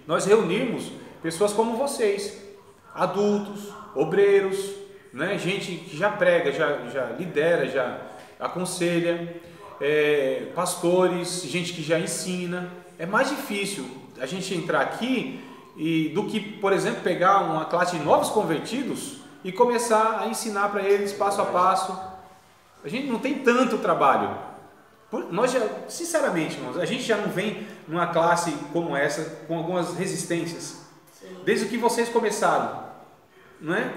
nós reunirmos pessoas como vocês, adultos, obreiros, né? Gente que já prega, já lidera, já aconselha, pastores, gente que já ensina. É mais difícil a gente entrar aqui do que, por exemplo, pegar uma classe de novos convertidos e começar a ensinar para eles passo a passo. A gente não tem tanto trabalho. Nós já, sinceramente, irmãos, a gente já não vem numa classe como essa com algumas resistências. Desde que vocês começaram, não é?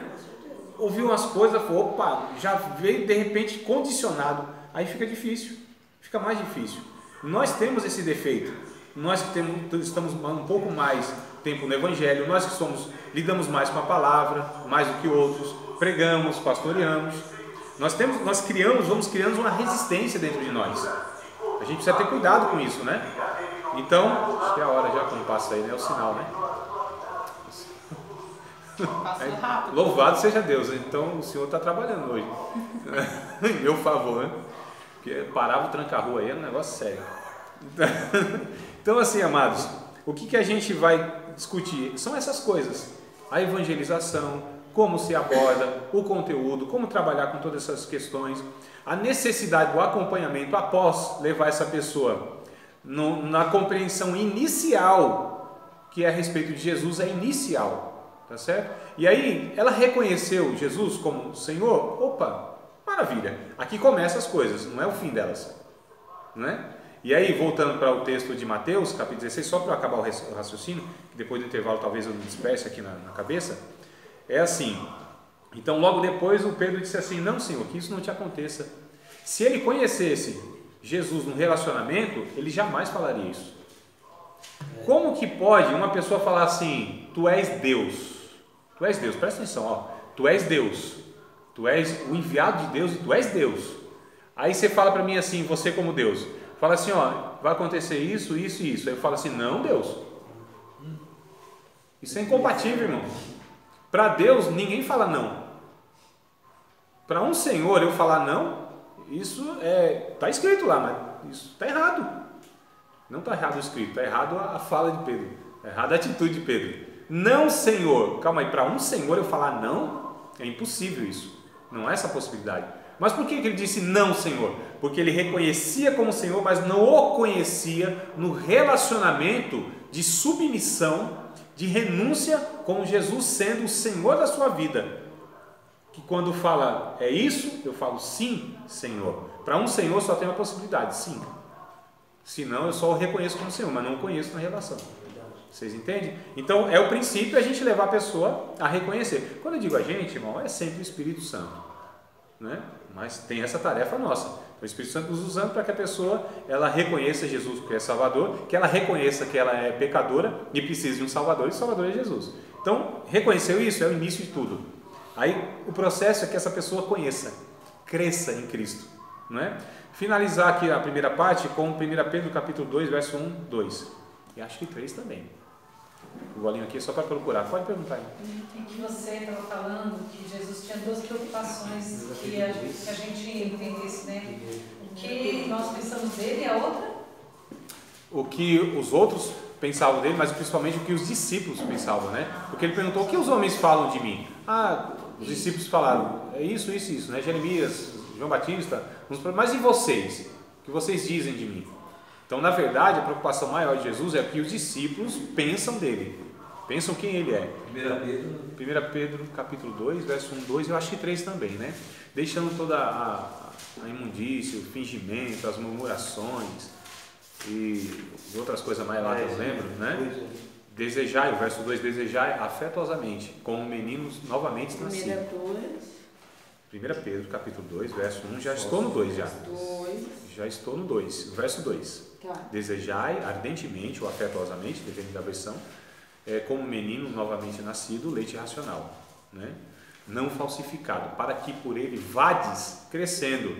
Ouviu umas coisas, falou, opa, já veio de repente condicionado. Aí fica difícil, fica mais difícil. Nós temos esse defeito. Nós que estamos um pouco mais tempo no Evangelho, nós que lidamos mais com a palavra, mais do que outros, pregamos, pastoreamos. Nós vamos criando uma resistência dentro de nós. A gente precisa ter cuidado com isso, né? Então, acho que é a hora já, quando passa aí, né? É o sinal, né? Passou rápido. Louvado seja Deus, então o Senhor está trabalhando hoje. Em meu favor, né? Porque parava o tranca-rua aí, é um negócio sério. Então, assim, amados, o que a gente vai discutir? São essas coisas. A evangelização, como se aborda, o conteúdo, como trabalhar com todas essas questões, a necessidade do acompanhamento após levar essa pessoa na compreensão inicial, que é a respeito de Jesus, é inicial, tá certo? E aí, ela reconheceu Jesus como Senhor, opa, maravilha, aqui começam as coisas, não é o fim delas, não é? E aí, voltando para o texto de Mateus, capítulo 16, só para acabar o raciocínio, que depois do intervalo talvez eu me disperse aqui na cabeça, é assim, então logo depois o Pedro disse assim, não, Senhor, que isso não te aconteça. Se ele conhecesse Jesus no relacionamento, ele jamais falaria isso. Como que pode uma pessoa falar assim, tu és Deus, presta atenção, ó, tu és Deus, tu és o enviado de Deus e tu és Deus. Aí você fala para mim assim, você como Deus, fala assim, ó, vai acontecer isso, isso e isso. Aí eu falo assim, não, Deus, isso é incompatível, irmão. Para Deus, ninguém fala não. Para um Senhor eu falar não, isso está escrito lá, mas isso está errado. Não está errado o escrito, está errado a fala de Pedro, está errado a atitude de Pedro. Não, Senhor. Calma aí, para um Senhor eu falar não, é impossível isso. Não há essa possibilidade. Mas por que ele disse não, Senhor? Porque ele reconhecia como Senhor, mas não o conhecia no relacionamento de submissão, de renúncia com Jesus sendo o Senhor da sua vida. Que quando fala é isso, eu falo sim, Senhor. Para um Senhor só tem uma possibilidade, sim. Senão eu só o reconheço como Senhor, mas não o conheço na relação. Vocês entendem? Então é o princípio a gente levar a pessoa a reconhecer. Quando eu digo a gente, irmão, é sempre o Espírito Santo, né? Mas tem essa tarefa nossa. O Espírito Santo nos usando para que a pessoa ela reconheça Jesus que é Salvador, que ela reconheça que ela é pecadora e precisa de um Salvador, e o Salvador é Jesus. Então, reconheceu isso, é o início de tudo. Aí o processo é que essa pessoa conheça, cresça em Cristo, não é? Finalizar aqui a primeira parte com 1 Pedro capítulo 2, verso 1, 2. E acho que 3 também. O golinho aqui é só para procurar. Pode perguntar aí. E que você estava falando que Jesus tinha 2 preocupações que a gente entendesse, né? O que nós pensamos dele e a outra? O que os outros pensavam dele, mas principalmente o que os discípulos pensavam, né? Porque ele perguntou: o que os homens falam de mim? Os discípulos falaram: é isso, né? Jeremias, João Batista, mas e vocês? O que vocês dizem de mim? Então, na verdade, a preocupação maior de Jesus é o que os discípulos pensam dele, pensam quem ele é. 1 Pedro capítulo 2, verso 1, 2, eu acho que 3 também, né? Deixando toda a imundícia, o fingimento, as murmurações e outras coisas mais lá que eu lembro, né? Desejai, o verso 2, desejai afetuosamente, como meninos novamente nascidos. 1 Pedro capítulo 2, verso 1, já estou no 2 já. Já estou no 2, verso 2. Tá. Desejai ardentemente ou afetuosamente, dependendo da versão, como menino novamente nascido, leite racional, né? Não falsificado, para que por ele vades crescendo,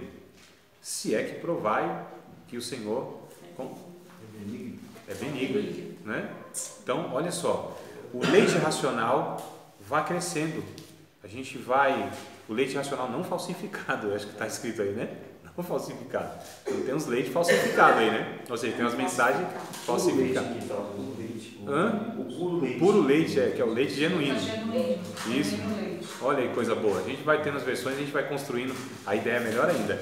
se é que provai que o Senhor é benigno, né? Então, olha só, o leite racional vai crescendo, o leite racional não falsificado, acho que está escrito aí, né? Não falsificado. Então, tem uns leites falsificados aí, né? Ou seja, tem umas mensagens falsificadas. O puro leite, que é o leite genuíno. Isso. Olha aí, coisa boa. A gente vai tendo as versões, a gente vai construindo a ideia melhor ainda.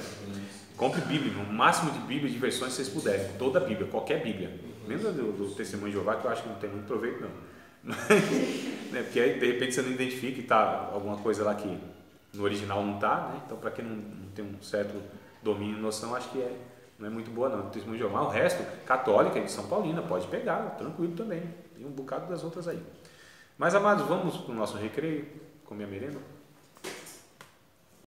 Compre Bíblia, no máximo de Bíblia de versões que vocês puderem. Toda a Bíblia, qualquer Bíblia. Menos do Testemunho de Jeová, que eu acho que não tem muito proveito, não. Mas, né, porque aí, de repente, você não identifica e está alguma coisa lá que no original não está, né? Então, para quem não tem um certo domínio e noção, acho que não é muito boa, não. O Testemunho de Jeová, o resto, católica, de São Paulina, pode pegar, tranquilo também. Tem um bocado das outras aí. Mas, amados, vamos para o nosso recreio, comer a merenda?